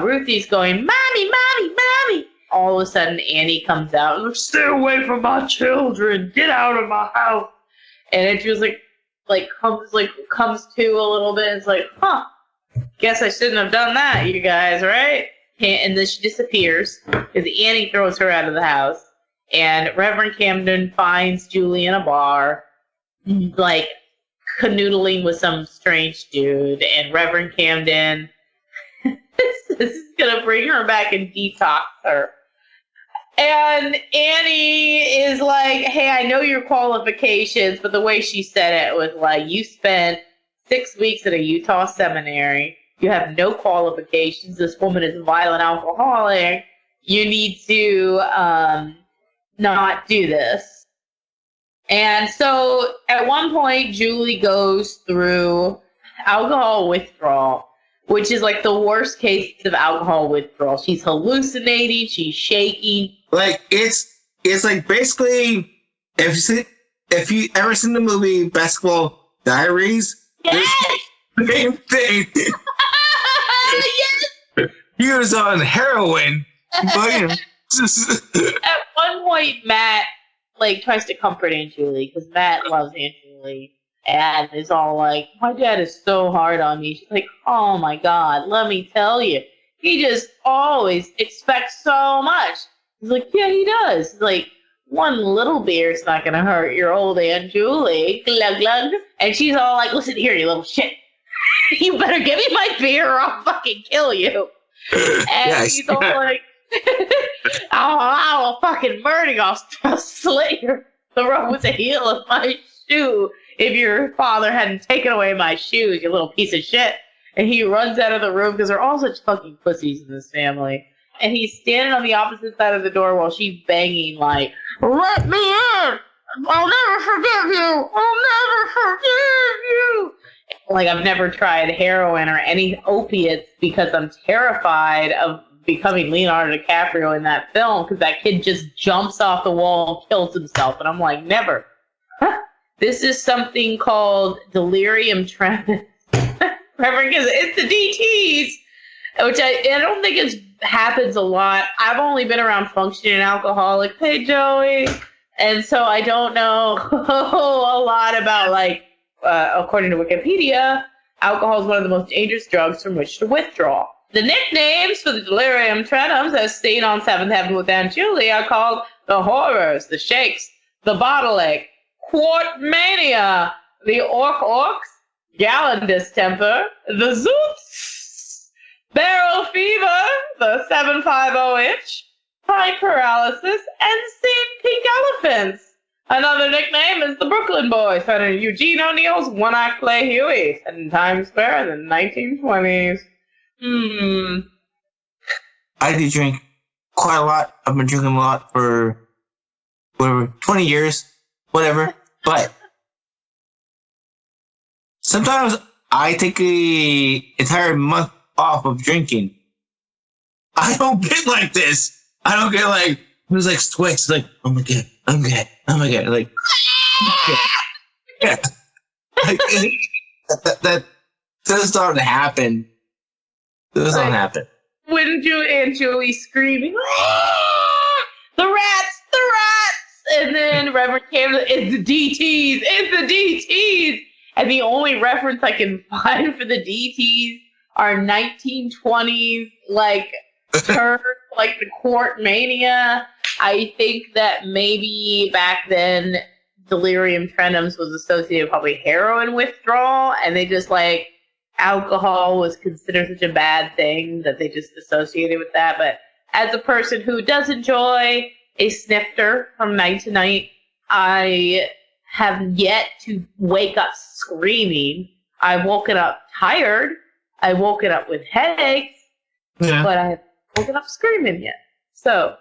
Speaker 1: Ruthie's going, "Mommy, mommy, mommy!" All of a sudden, Annie comes out and, "Stay away from my children! Get out of my house!" And Aunt Julie's comes to a little bit. And it's like, "Huh? Guess I shouldn't have done that, you guys, right?" And then she disappears because Annie throws her out of the house. And Reverend Camden finds Julie in a bar, like canoodling with some strange dude. And Reverend Camden this is gonna bring her back and detox her. And Annie is like, "Hey, I know your qualifications," but the way she said it was like, "You spent 6 weeks at a Utah seminary. You have no qualifications. This woman is a violent alcoholic. You need to not do this." And so at one point, Julie goes through alcohol withdrawal, which is like the worst case of alcohol withdrawal. She's hallucinating. She's shaking.
Speaker 2: Like it's like basically if you ever seen the movie Basketball Diaries,
Speaker 1: Yes!
Speaker 2: same thing.
Speaker 1: Yes!
Speaker 2: He was on heroin, but
Speaker 1: At one point, Matt tries to comfort Aunt Julie because Matt loves Aunt Julie and is all like, "My dad is so hard on me." She's like, "Oh my God, let me tell you, he just always expects so much." He's like, "Yeah, he does." He's like, "One little beer's not gonna hurt your old Aunt Julie." Glug glug. And she's all like, "Listen here, you little shit. You better give me my beer or I'll fucking kill you." And he's all like, "I'll fucking murder you. I'll slit your throat with the heel of my shoe if your father hadn't taken away my shoes, you little piece of shit." And he runs out of the room because they're all such fucking pussies in this family. And he's standing on the opposite side of the door while she's banging like, "Let me in! I'll never forgive you! I'll never forgive you!" Like, I've never tried heroin or any opiates because I'm terrified of becoming Leonardo DiCaprio in that film because that kid just jumps off the wall and kills himself. And I'm like, never. This is something called delirium tremens. Reverend, it's the DTs, which I don't think it happens a lot. I've only been around functioning alcoholics. Hey, Joey. And so I don't know a lot about, according to Wikipedia, alcohol is one of the most dangerous drugs from which to withdraw. The nicknames for the delirium tremens, as seen on Seventh Heaven with Aunt Julie, are called the horrors, the shakes, the bottle ache, quart mania, the orcs, gallon distemper, the zoops, barrel fever, the 750 itch, pint paralysis, and St. Pink elephants. Another nickname is the Brooklyn Boys, found in Eugene O'Neill's One-Act play Huey, set in Times Square in the 1920s.
Speaker 2: I do drink quite a lot. I've been drinking a lot for 20 years, whatever. But sometimes I take an entire month off of drinking. I don't get like this. I don't get like, it was like twice, like, oh my God, I'm good. Like, yeah. Like that does not happen. Does not happen.
Speaker 1: When Aunt Julie screaming, "Ah! The rats! The rats!" And then Reverend Camden, "It's the DTs! It's the DTs!" And the only reference I can find for the DTs are 1920s, turds, like the court mania. I think that maybe back then delirium tremens was associated with probably heroin withdrawal, and they just like alcohol was considered such a bad thing that they just associated with that. But as a person who does enjoy a snifter from night to night, I have yet to wake up screaming. I've woken up tired. I've woken up with headaches, but I haven't woken up screaming yet. So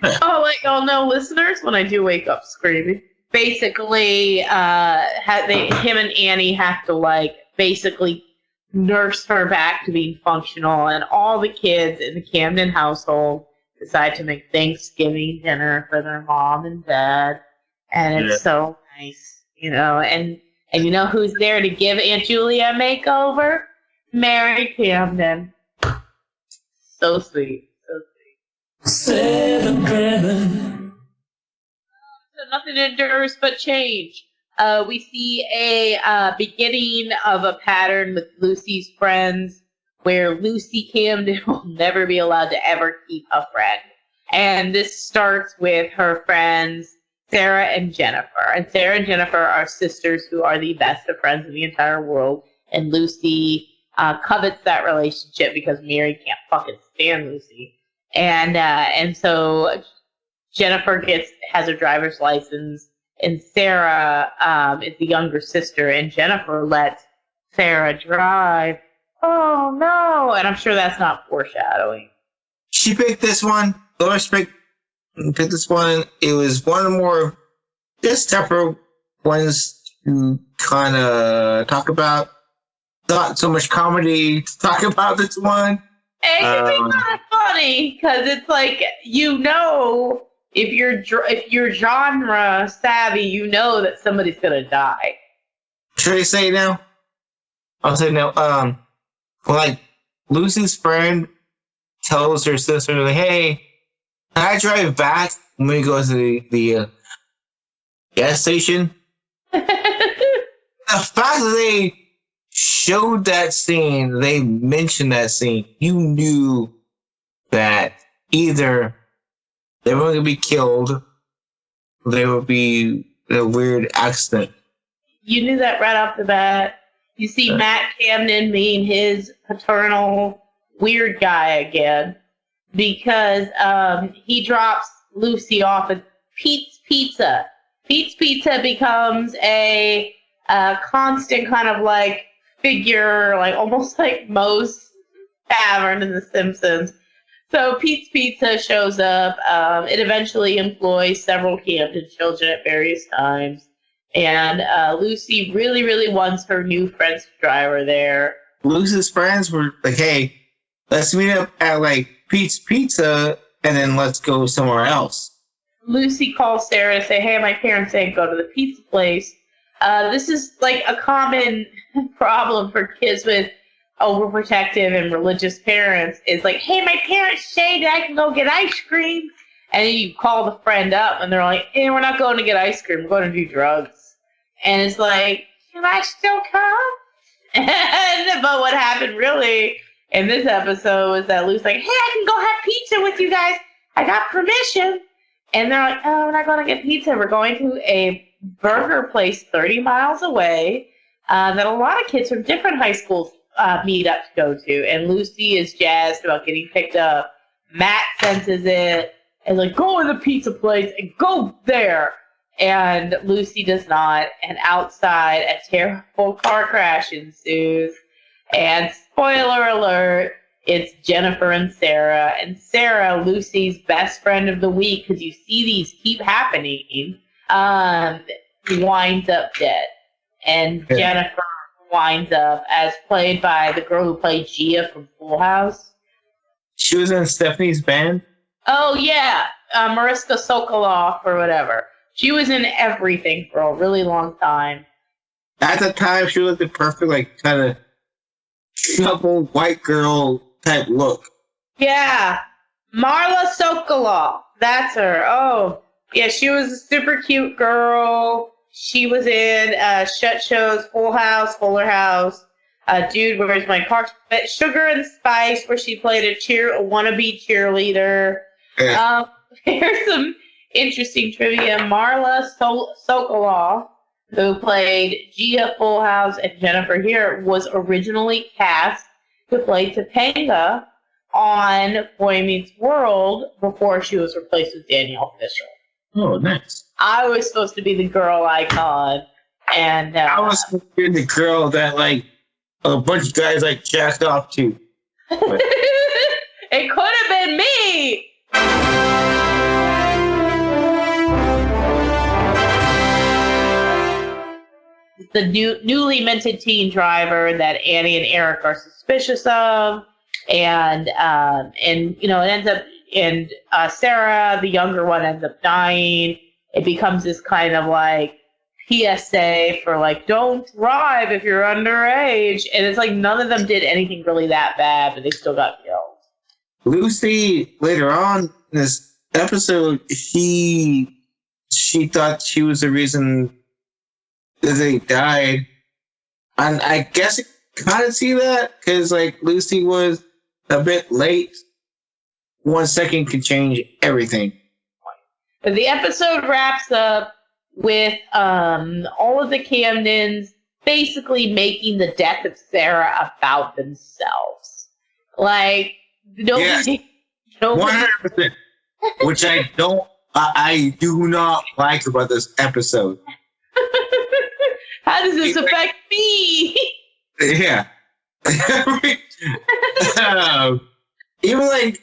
Speaker 1: I'll let y'all know, listeners, when I do wake up screaming. Basically, him and Annie have to like basically nurse her back to being functional, and all the kids in the Camden household decide to make Thanksgiving dinner for their mom and dad, and it's so nice, you know. And you know who's there to give Aunt Julia a makeover? Mary Camden. So sweet, so sweet. 7-7. So nothing endures but change. We see a beginning of a pattern with Lucy's friends where Lucy Camden will never be allowed to ever keep a friend. And this starts with her friends, Sarah and Jennifer. And Sarah and Jennifer are sisters who are the best of friends in the entire world. And Lucy covets that relationship because Mary can't fucking stand Lucy. And so Jennifer has her driver's license. And Sarah is the younger sister, and Jennifer lets Sarah drive. Oh, no. And I'm sure that's not foreshadowing.
Speaker 2: She picked this one. Dolores picked this one. It was one of the more just separate ones to kind of talk about. Not so much comedy to talk about this one.
Speaker 1: It can be kind of funny, because it's like, you know... If you're genre savvy, you know that somebody's gonna die.
Speaker 2: Should I say it now? I'll say now. Well, like Lucy's friend tells her sister, like, "Hey, can I drive back when we go to the gas station?" The fact that they showed that scene, they mentioned that scene, you knew that either they were going to be killed, there would be a weird accident.
Speaker 1: You knew that right off the bat. You see Matt Camden being his paternal weird guy again, because he drops Lucy off at Pete's Pizza. Pete's Pizza becomes a constant kind of like figure, like almost like Moe's Tavern in The Simpsons. So Pete's Pizza shows up. It eventually employs several Camden children at various times. And Lucy really, really wants her new friends to drive her there.
Speaker 2: Lucy's friends were like, hey, let's meet up at like Pete's Pizza and then let's go somewhere else. Lucy
Speaker 1: calls Sarah to say, hey, my parents say go to the pizza place. This is like a common problem for kids with overprotective and religious parents. Is like, hey, my parents say that I can go get ice cream. And then you call the friend up and they're like, hey, we're not going to get ice cream. We're going to do drugs. And it's like, can I still come? But what happened really in this episode was that Lucy's like, hey, I can go have pizza with you guys. I got permission. And they're like, oh, we're not going to get pizza. We're going to a burger place 30 miles away that a lot of kids from different high schools meet up to go to. And Lucy is jazzed about getting picked up. Matt senses it and like, go to the pizza place and go there. And Lucy does not. And outside, a terrible car crash ensues. And spoiler alert, it's Jennifer and Sarah. And Sarah, Lucy's best friend of the week, because you see these keep happening, winds up dead. And Jennifer winds up as played by the girl who played Gia from Full House.
Speaker 2: She was in Stephanie's band?
Speaker 1: Oh, yeah. Mariska Sokoloff or whatever. She was in everything for a really long time.
Speaker 2: At the time, she was the perfect, like, kind of troubled white girl type look.
Speaker 1: Yeah. Marla Sokoloff. That's her. Oh, yeah, she was a super cute girl. She was in Shut Show's Full House, Fuller House. Dude, Where's My Car? Sugar and Spice, where she played a wannabe cheerleader. Here's some interesting trivia. Marla Sokoloff, who played Gia Full House and Jennifer here, was originally cast to play Topanga on Boy Meets World before she was replaced with Danielle Fisher.
Speaker 2: Oh, nice.
Speaker 1: I was supposed to be the girl icon, and
Speaker 2: I was supposed to be the girl that like a bunch of guys like jacked off to.
Speaker 1: It could have been me. The newly minted teen driver that Annie and Eric are suspicious of, and you know, it ends up, and Sarah, the younger one, ends up dying. It becomes this kind of like PSA for like, don't drive if you're underage, and it's like none of them did anything really that bad, but they still got killed.
Speaker 2: Lucy, later on in this episode, she thought she was the reason that they died. And I guess I kind of see that, because like Lucy was a bit late. 1 second could change everything.
Speaker 1: But the episode wraps up with all of the Camdens basically making the death of Sarah about themselves. Like, nobody...
Speaker 2: 100%. Which I do not like about this episode.
Speaker 1: How does this affect me?
Speaker 2: Yeah. Even like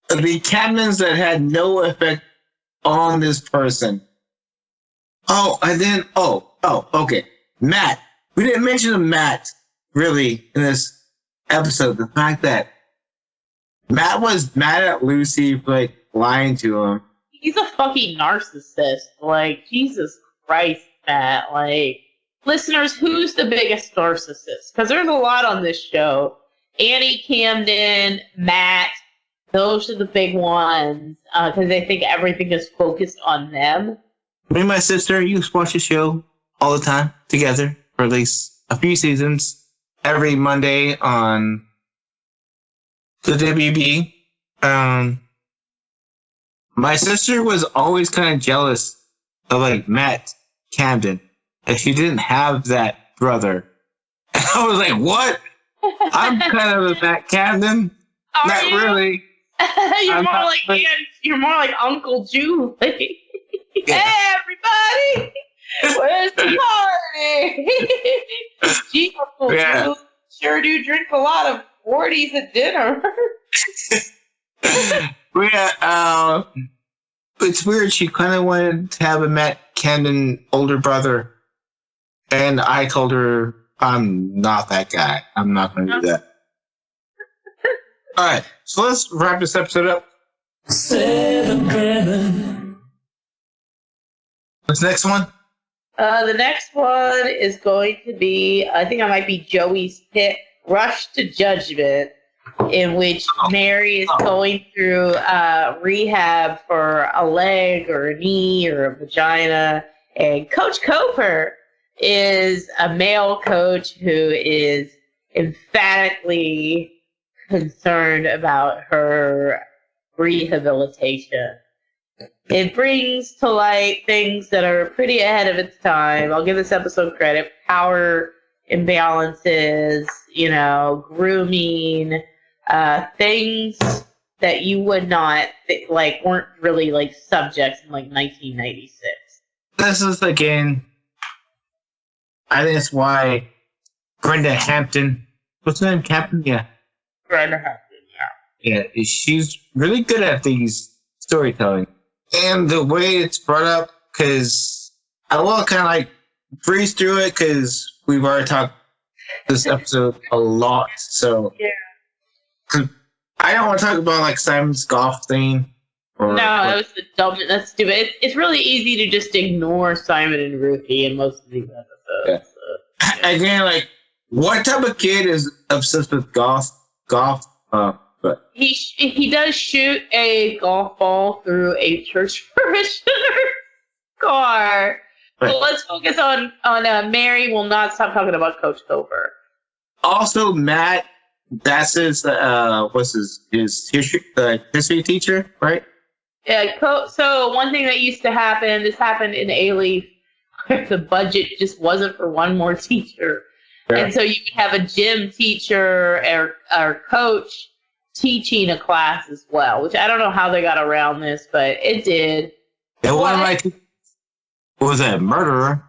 Speaker 2: the Camdens that had no effect on this person. Oh, and then, okay. Matt. We didn't mention Matt, really, in this episode. The fact that Matt was mad at Lucy for, like, lying to him.
Speaker 1: He's a fucking narcissist. Like, Jesus Christ, Matt. Like, listeners, who's the biggest narcissist? Because there's a lot on this show. Annie, Camden, Matt. Those are the big ones. Because they think everything is focused on them.
Speaker 2: Me and my sister used to watch the show all the time together for at least a few seasons. Every Monday on the WB. My sister was always kind of jealous of like Matt Camden, and she didn't have that brother. And I was like, what? I'm kind of a Matt Camden. Not
Speaker 1: you?
Speaker 2: Really.
Speaker 1: You're more like Uncle Julie. Yeah. Hey, everybody! Where's the party? Gee, Uncle Julie sure do drink a lot of 40s at dinner.
Speaker 2: It's weird. She kind of wanted to have a Matt Camden older brother, and I told her I'm not that guy. I'm not going to do that. All right, so let's wrap this episode up.
Speaker 4: 7 Heaven.
Speaker 2: What's the next one?
Speaker 1: The next one is going to be, I think it might be Joey's pick, Rush to Judgment, in which Mary is going through rehab for a leg or a knee or a vagina, and Coach Coper is a male coach who is emphatically concerned about her rehabilitation. It brings to light things that are pretty ahead of its time. I'll give this episode credit. Power imbalances, grooming, things that you would not, weren't really, subjects in, 1996.
Speaker 2: This is, again, I think it's why Brenda Hampton, what's her name, Hampton? Yeah.
Speaker 1: Brenda Hampton,
Speaker 2: yeah. Yeah, she's really good at these storytelling. And the way it's brought up, because I will kind of breeze through it, because we've already talked this episode a lot. So yeah, I don't want to talk about Simon's golf thing.
Speaker 1: That was the dumbest. That's stupid. It's really easy to just ignore Simon and Ruthie in most of these episodes.
Speaker 2: Yeah. So, yeah. Again, what type of kid is obsessed with golf? But
Speaker 1: he does shoot a golf ball through a church parishioner's car. Right. So let's focus on Mary will not stop talking about Coach Coper.
Speaker 2: Also, Matt, that's his, what's his history teacher, right?
Speaker 1: Yeah, so one thing that used to happen, this happened in A-Leaf, where the budget just wasn't for one more teacher.
Speaker 2: Yeah.
Speaker 1: And so you would have a gym teacher or coach teaching a class as well, which I don't know how they got around this, but it did.
Speaker 2: And one of my was a murderer.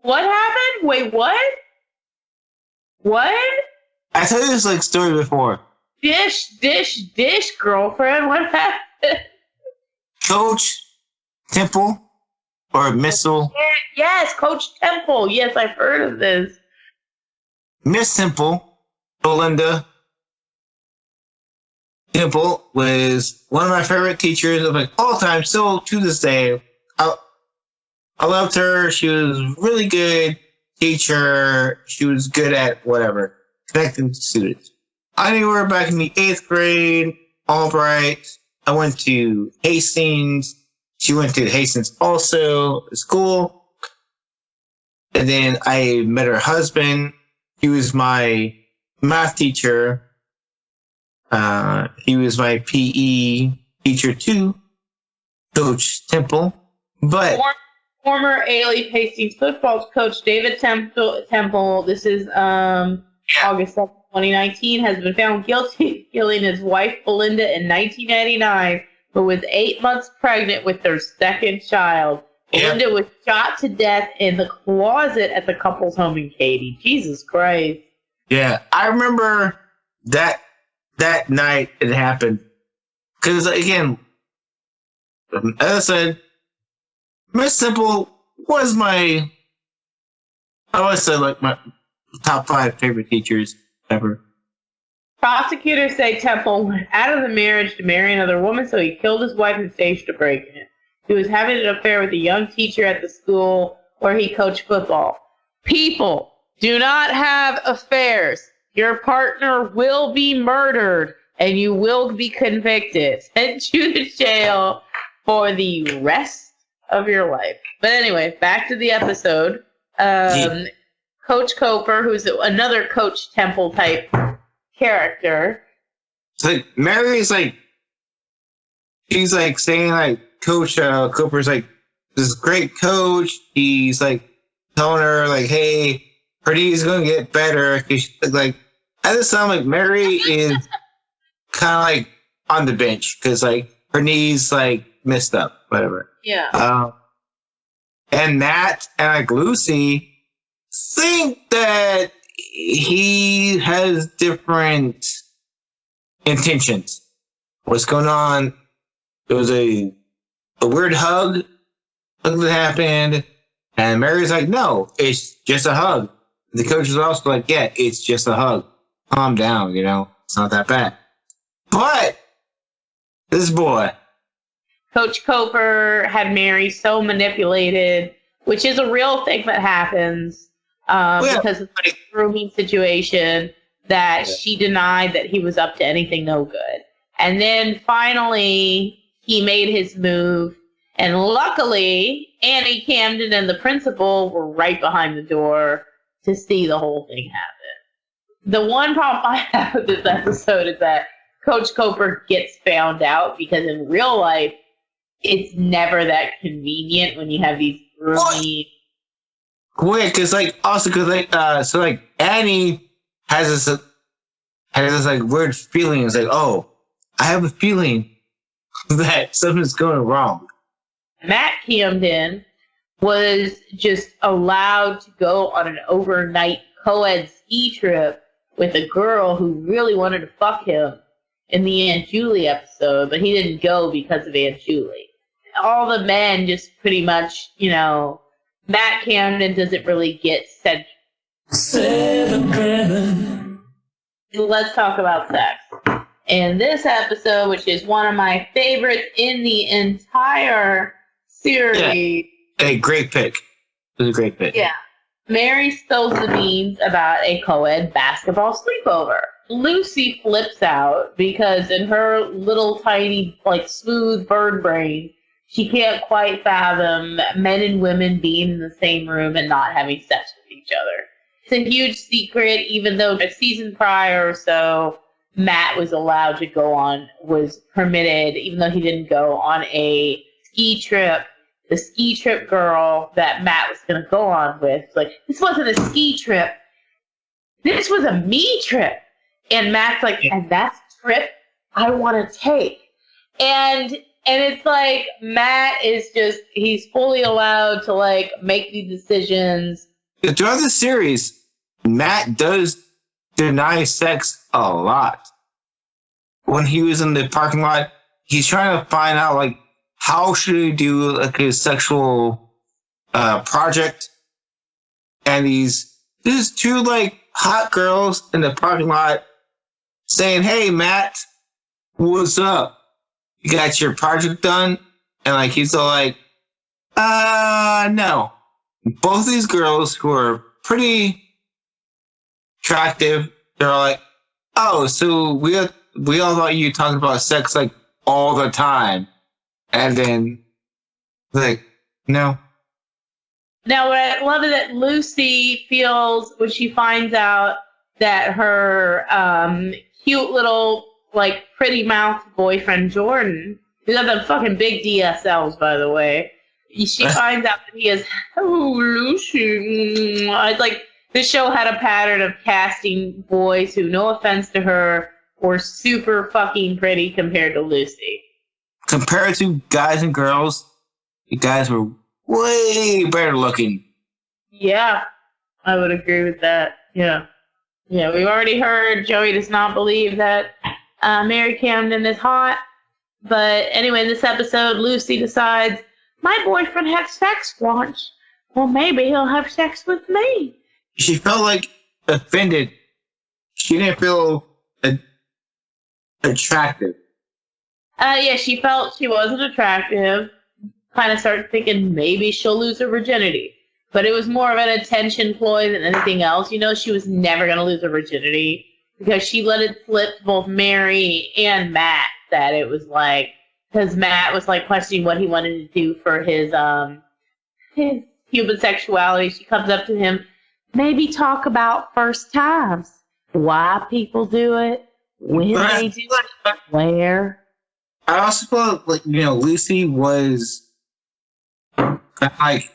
Speaker 1: What happened? Wait, what? What?
Speaker 2: I told you this like story before.
Speaker 1: Dish, girlfriend. What happened?
Speaker 2: Coach Temple or Missile.
Speaker 1: Yes, Coach Temple. Yes, I've heard of this.
Speaker 2: Miss Temple, Belinda Temple, was one of my favorite teachers of like all time. Still to this day, I loved her. She was really good teacher. She was good at whatever, connecting students. I knew her back in the 8th grade, Albright. I went to Hastings. She went to Hastings also, school. And then I met her husband. He was my math teacher. He was my PE teacher too, Coach Temple. But
Speaker 1: former A-Leaf Hastings football coach David Temple. This is August 7th, 2019, has been found guilty of killing his wife Belinda in 1999, but was 8 months pregnant with their second child. Belinda was shot to death in the closet at the couple's home in Katy. Jesus Christ.
Speaker 2: Yeah, I remember that night it happened. Because, again, as I said, Miss Simple was I always said, like, my top 5 favorite teachers ever.
Speaker 1: Prosecutors say Temple went out of the marriage to marry another woman, so he killed his wife and staged a break-in. He was having an affair with a young teacher at the school where he coached football. People, do not have affairs. Your partner will be murdered, and you will be convicted. Sent you to jail for the rest of your life. But anyway, back to the episode. Coach Coper, who's another Coach Temple type character.
Speaker 2: It's like Mary's like, she's like saying like Coach Cooper's like this great coach. He's like telling her like, hey, her knee's gonna get better. Like at this time, like Mary is kind of like on the bench because like her knees like messed up, whatever.
Speaker 1: Yeah.
Speaker 2: And Matt and like Lucy think that he has different intentions. What's going on? There was a weird hug that happened, and Mary's like, no, it's just a hug. The coach is also like, yeah, it's just a hug. Calm down, it's not that bad. But this boy,
Speaker 1: Coach Coper, had Mary so manipulated, which is a real thing that happens. Because of the grooming situation, that she denied that he was up to anything no good. And then finally, he made his move. And luckily, Annie, Camden, and the principal were right behind the door to see the whole thing happen. The one problem I have with this episode is that Coach Coper gets found out because in real life, it's never that convenient when you have these grooming...
Speaker 2: Wait, because Annie has this like weird feeling. It's like, oh, I have a feeling that something's going wrong.
Speaker 1: Matt Camden was just allowed to go on an overnight co-ed ski trip with a girl who really wanted to fuck him in the Aunt Julie episode, but he didn't go because of Aunt Julie. All the men just pretty much, Matt Camden doesn't really get sent.
Speaker 4: 7-7.
Speaker 1: Let's talk about sex. In this episode, which is one of my favorites in the entire series.
Speaker 2: Yeah. A great pick. It was a great pick.
Speaker 1: Yeah. Mary spills the beans about a co-ed basketball sleepover. Lucy flips out because in her little tiny, smooth bird brain, she can't quite fathom men and women being in the same room and not having sex with each other. It's a huge secret, even though a season prior or so, Matt was allowed to go on, was permitted, even though he didn't go on a ski trip. The ski trip girl that Matt was going to go on with, like, this wasn't a ski trip. This was a me trip. And Matt's like, and that's a trip I want to take. And it's like, Matt is just, he's fully allowed to, like, make these decisions.
Speaker 2: Throughout the series, Matt does deny sex a lot. When he was in the parking lot, he's trying to find out, like, how should he do, like, his sexual project. And there's two, like, hot girls in the parking lot saying, hey, Matt, what's up? You got your project done? And, like, he's all like, no. Both these girls who are pretty attractive, they're all like, oh, so we all thought you talked about sex, like, all the time. And then, like, no.
Speaker 1: Now, what I love is that Lucy feels when she finds out that her cute little, like, pretty mouth boyfriend, Jordan, who's got them fucking big DSLs, by the way, she finds out that he is, oh, Lucy. It's like, this show had a pattern of casting boys who, no offense to her, were super fucking pretty compared to Lucy.
Speaker 2: Compared to guys and girls, the guys were way better looking.
Speaker 1: Yeah, I would agree with that. Yeah. Yeah, we've already heard Joey does not believe that Mary Camden is hot. But anyway, in this episode, Lucy decides, my boyfriend had sex once. Well, maybe he'll have sex with me.
Speaker 2: She felt, like, offended. She didn't feel attractive.
Speaker 1: Yeah, she felt she wasn't attractive. Kind of started thinking maybe she'll lose her virginity. But it was more of an attention ploy than anything else. You know, she was never going to lose her virginity because she let it slip to both Mary and Matt that it was like, because Matt was like questioning what he wanted to do for his human sexuality. She comes up to him, maybe talk about first times, why people do it, when they do it, where.
Speaker 2: I also felt like, you know, Lucy was like,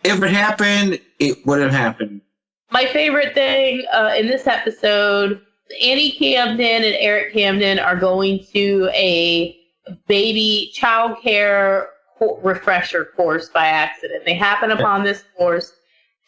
Speaker 2: if it happened, it would have happened.
Speaker 1: My favorite thing in this episode, Annie Camden and Eric Camden are going to a baby child care refresher course by accident. They happen upon this course,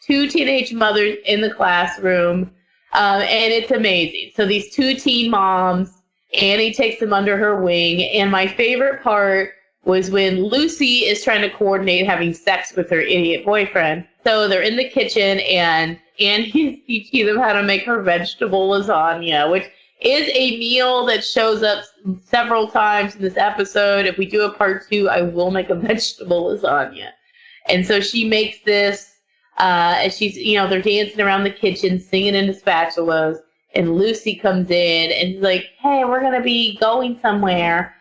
Speaker 1: two teenage mothers in the classroom, and it's amazing. So these two teen moms, Annie takes them under her wing, and my favorite part was when Lucy is trying to coordinate having sex with her idiot boyfriend. So they're in the kitchen, and Annie's teaching them how to make her vegetable lasagna, which is a meal that shows up several times in this episode. If we do a part 2, I will make a vegetable lasagna. And so she makes this, and she's, you know, they're dancing around the kitchen, singing into spatulas. And Lucy comes in and is like, hey, we're going to be going somewhere.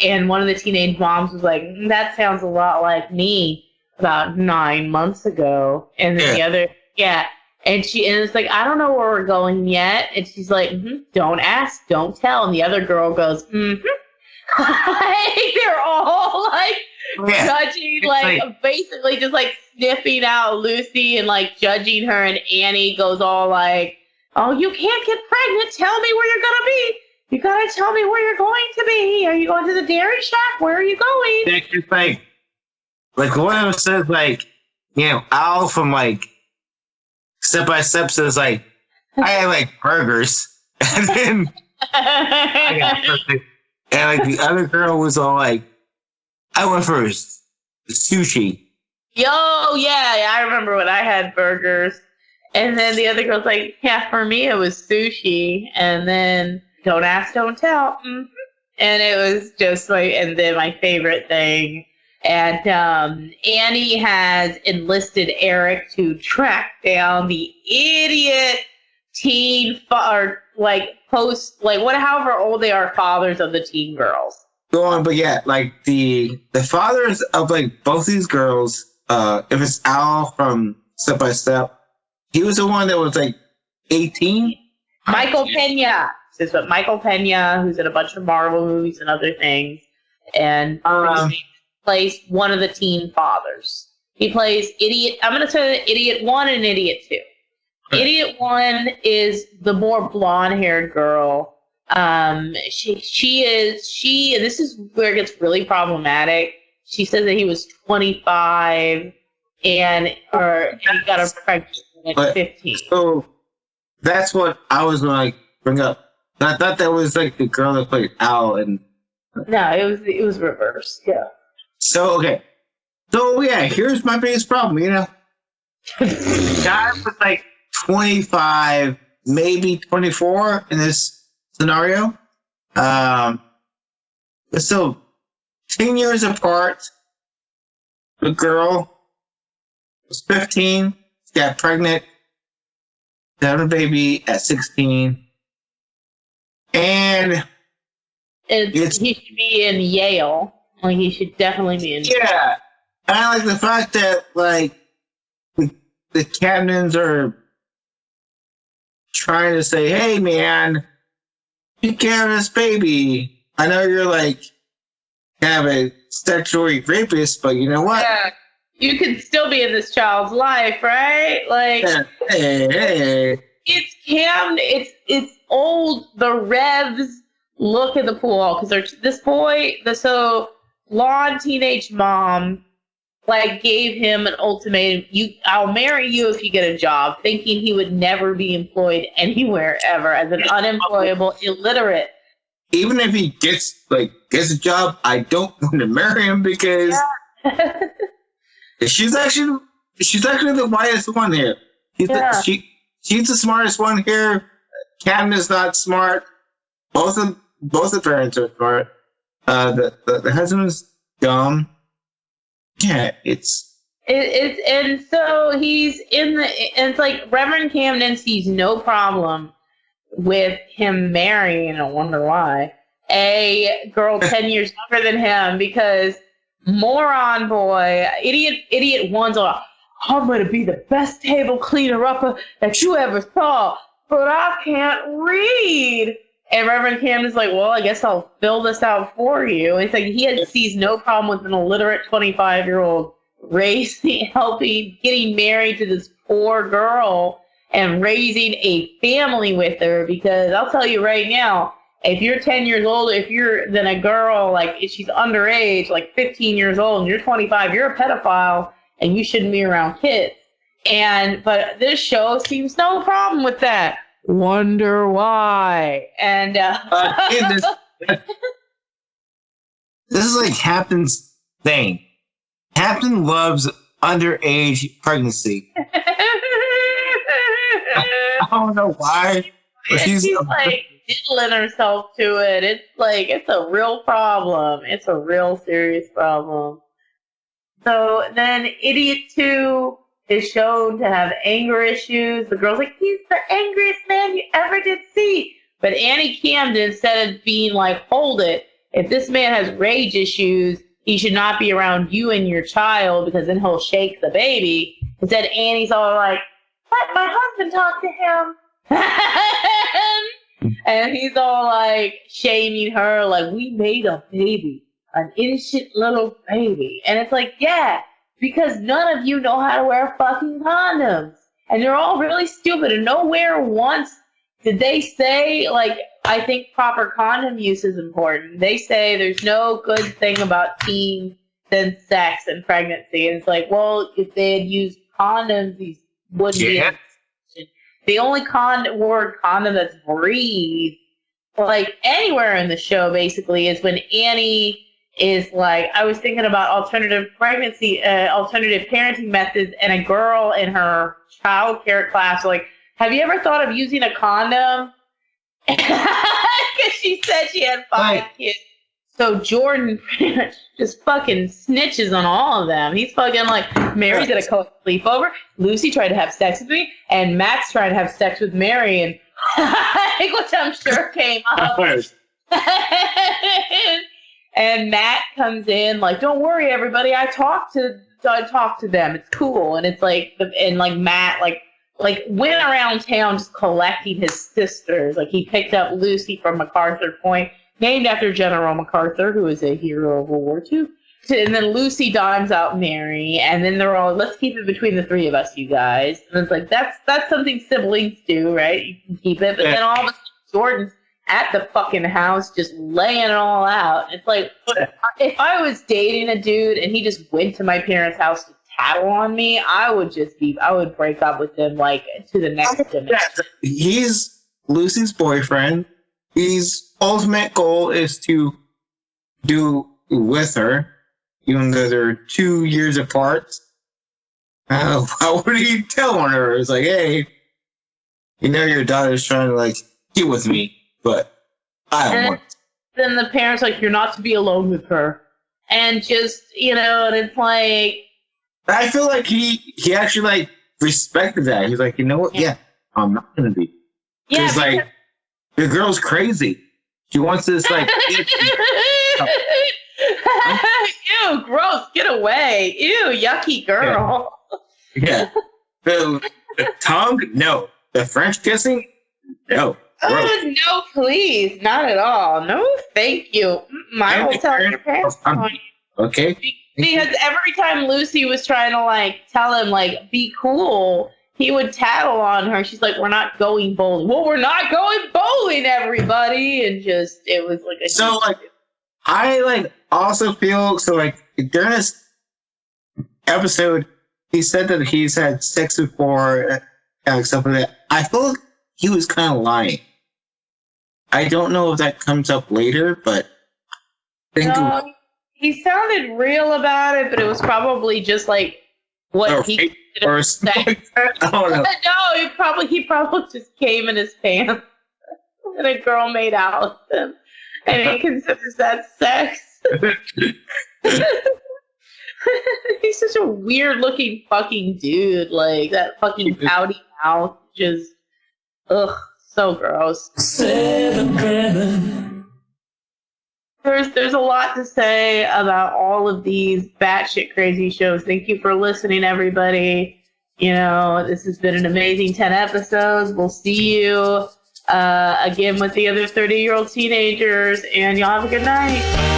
Speaker 1: And one of the teenage moms was like, that sounds a lot like me about 9 months ago. And then the other, And it's like, I don't know where we're going yet. And she's like, don't ask, don't tell. And the other girl goes, like, they're all like judging, like basically just like sniffing out Lucy and like judging her. And Annie goes all like, oh, you can't get pregnant. Tell me where you're going to be. You got to tell me where you're going to be. Are you going to the Dairy Shack? Where are you going?
Speaker 2: It's just like one of them says, like, you know, Al from, like, Step by Step says, like, I like burgers. And then I got perfect. And, like, the other girl was all like, I went for sushi.
Speaker 1: Yo, yeah, I remember when I had burgers. And then the other girl's like, yeah, for me it was sushi. And then don't ask, don't tell. And it was just like, and then my favorite thing. And Annie has enlisted Eric to track down the idiot teen, however old they are, fathers of the teen girls.
Speaker 2: Go on, but yeah, like the fathers of like both these girls, if it's Al from Step by Step, He was the one that was like 18.
Speaker 1: Michael Pena. This is what Michael Pena, who's in a bunch of Marvel movies and other things, and plays one of the teen fathers. He plays Idiot. I'm going to tell you Idiot 1 and Idiot 2. Idiot 1 is the more blonde-haired girl. She and this is where it gets really problematic. She says that he was 25 and he got her pregnant at 15.
Speaker 2: So that's what I was going to bring up. I thought that was like the girl that played Al, and
Speaker 1: no, it was reversed. Yeah.
Speaker 2: So okay. So yeah, here's my biggest problem. Guy was like 25, maybe 24 in this scenario. But still 10 years apart. The girl was 15, got pregnant, had a baby at 16. And
Speaker 1: he should be in Yale. Like, he should definitely be in Yale.
Speaker 2: Yeah. And I like the fact that, like, the Camdens are trying to say, hey, man, take care of this baby. I know you're, like, kind of a statutory rapist, but you know what?
Speaker 1: Yeah. You can still be in this child's life, right? Like,
Speaker 2: hey.
Speaker 1: It's Camden. It's old. The Revs look at the pool because this boy, the blonde teenage mom, like, gave him an ultimatum. I'll marry you if you get a job, thinking he would never be employed anywhere ever as an unemployable illiterate.
Speaker 2: Even if he gets a job, I don't want to marry him because she's actually the wisest one here. She's the smartest one here. Camden is not smart. Both the parents are smart. The husband's dumb. Yeah,
Speaker 1: and so he's and it's like Reverend Camden sees no problem with him marrying, I wonder why, a girl 10 years younger than him, because moron boy, idiot one's like, I'm going to be the best table cleaner upper that you ever saw, but I can't read. And Reverend Camden's like, well, I guess I'll fill this out for you. It's like sees no problem with an illiterate 25-year-old getting married to this poor girl and raising a family with her, because I'll tell you right now, if you're 10 years old, than a girl, like, if she's underage, like 15 years old, and you're 25, you're a pedophile, and you shouldn't be around kids. But this show seems no problem with that. Wonder why. And
Speaker 2: this is like Captain's thing. Captain loves underage pregnancy. I don't know why. But
Speaker 1: she's like diddling herself to it. It's like, it's a real problem. It's a real serious problem. So then Idiot 2 is shown to have anger issues. The girl's like, he's the angriest man you ever did see. But Annie Camden, instead of being like, hold it, if this man has rage issues, he should not be around you and your child, because then he'll shake the baby. Instead, Annie's all like, let my husband talk to him. And he's all like shaming her, like, we made a baby, an innocent little baby. And it's like, yeah, because none of you know how to wear fucking condoms. And they're all really stupid. And nowhere once did they say, like, I think proper condom use is important. They say there's no good thing about teens than sex and pregnancy. And it's like, well, if they had used condoms, these wouldn't be. The only word condom that's breathed, like, anywhere in the show, basically, is when Annie is like, I was thinking about alternative parenting methods, and a girl in her child care class like, have you ever thought of using a condom? Because she said she had 5 kids. So Jordan just fucking snitches on all of them. He's fucking like, Mary's at a sleepover. Lucy tried to have sex with me, and Matt's trying to have sex with Mary, and which I'm sure came up. And Matt comes in like, don't worry, everybody. I talked to them. It's cool. And it's like, and like Matt, like, like went around town just collecting his sisters. Like he picked up Lucy from MacArthur Point, named after General MacArthur, who was a hero of World War II. And then Lucy dimes out Mary, and then they're all, let's keep it between the three of us, you guys. And it's like, that's something siblings do, right? You can keep it. But then all of a sudden, Jordan's at the fucking house just laying it all out. It's like, if I was dating a dude and he just went to my parents' house to tattle on me, I would break up with him, like, to the next dimension.
Speaker 2: He's Lucy's boyfriend. His ultimate goal is to do with her, even though they're 2 years apart. How would he tell on her? It's like, hey, you know your daughter's trying to, like, get with me, but I don't want to.
Speaker 1: Then the parents like, you're not to be alone with her. And just, and it's like...
Speaker 2: I feel like he actually, like, respected that. He's like, you know what? Yeah, I'm not going to be. Because, like, the girl's crazy. She wants this, like...
Speaker 1: Ew, gross, get away. Ew, yucky girl.
Speaker 2: Yeah. The tongue? No. The French kissing? No.
Speaker 1: Oh, no, please. Not at all. No, thank you. I will tell your parents.
Speaker 2: Okay.
Speaker 1: Because every time Lucy was trying to, like, tell him, like, be cool, he would tattle on her. She's like, we're not going bowling. Well, we're not going bowling, everybody. And just, it was like a...
Speaker 2: So, like, I, like, also feel, so, like, during this episode, he said that he's had sex before and stuff like that. I feel like he was kind of lying. I don't know if that comes up later, but
Speaker 1: he sounded real about it, but it was probably just like what he
Speaker 2: or sex. I don't know.
Speaker 1: No, he probably just came in his pants and a girl made out with him, and he considers that sex. He's such a weird-looking fucking dude, like that fucking pouty mouth, just so gross.
Speaker 4: 7-Eleven.
Speaker 1: There's a lot to say about all of these batshit crazy shows. Thank you for listening, everybody. This has been an amazing 10 episodes. We'll see you again with the other 30-year-old teenagers, and y'all have a good night.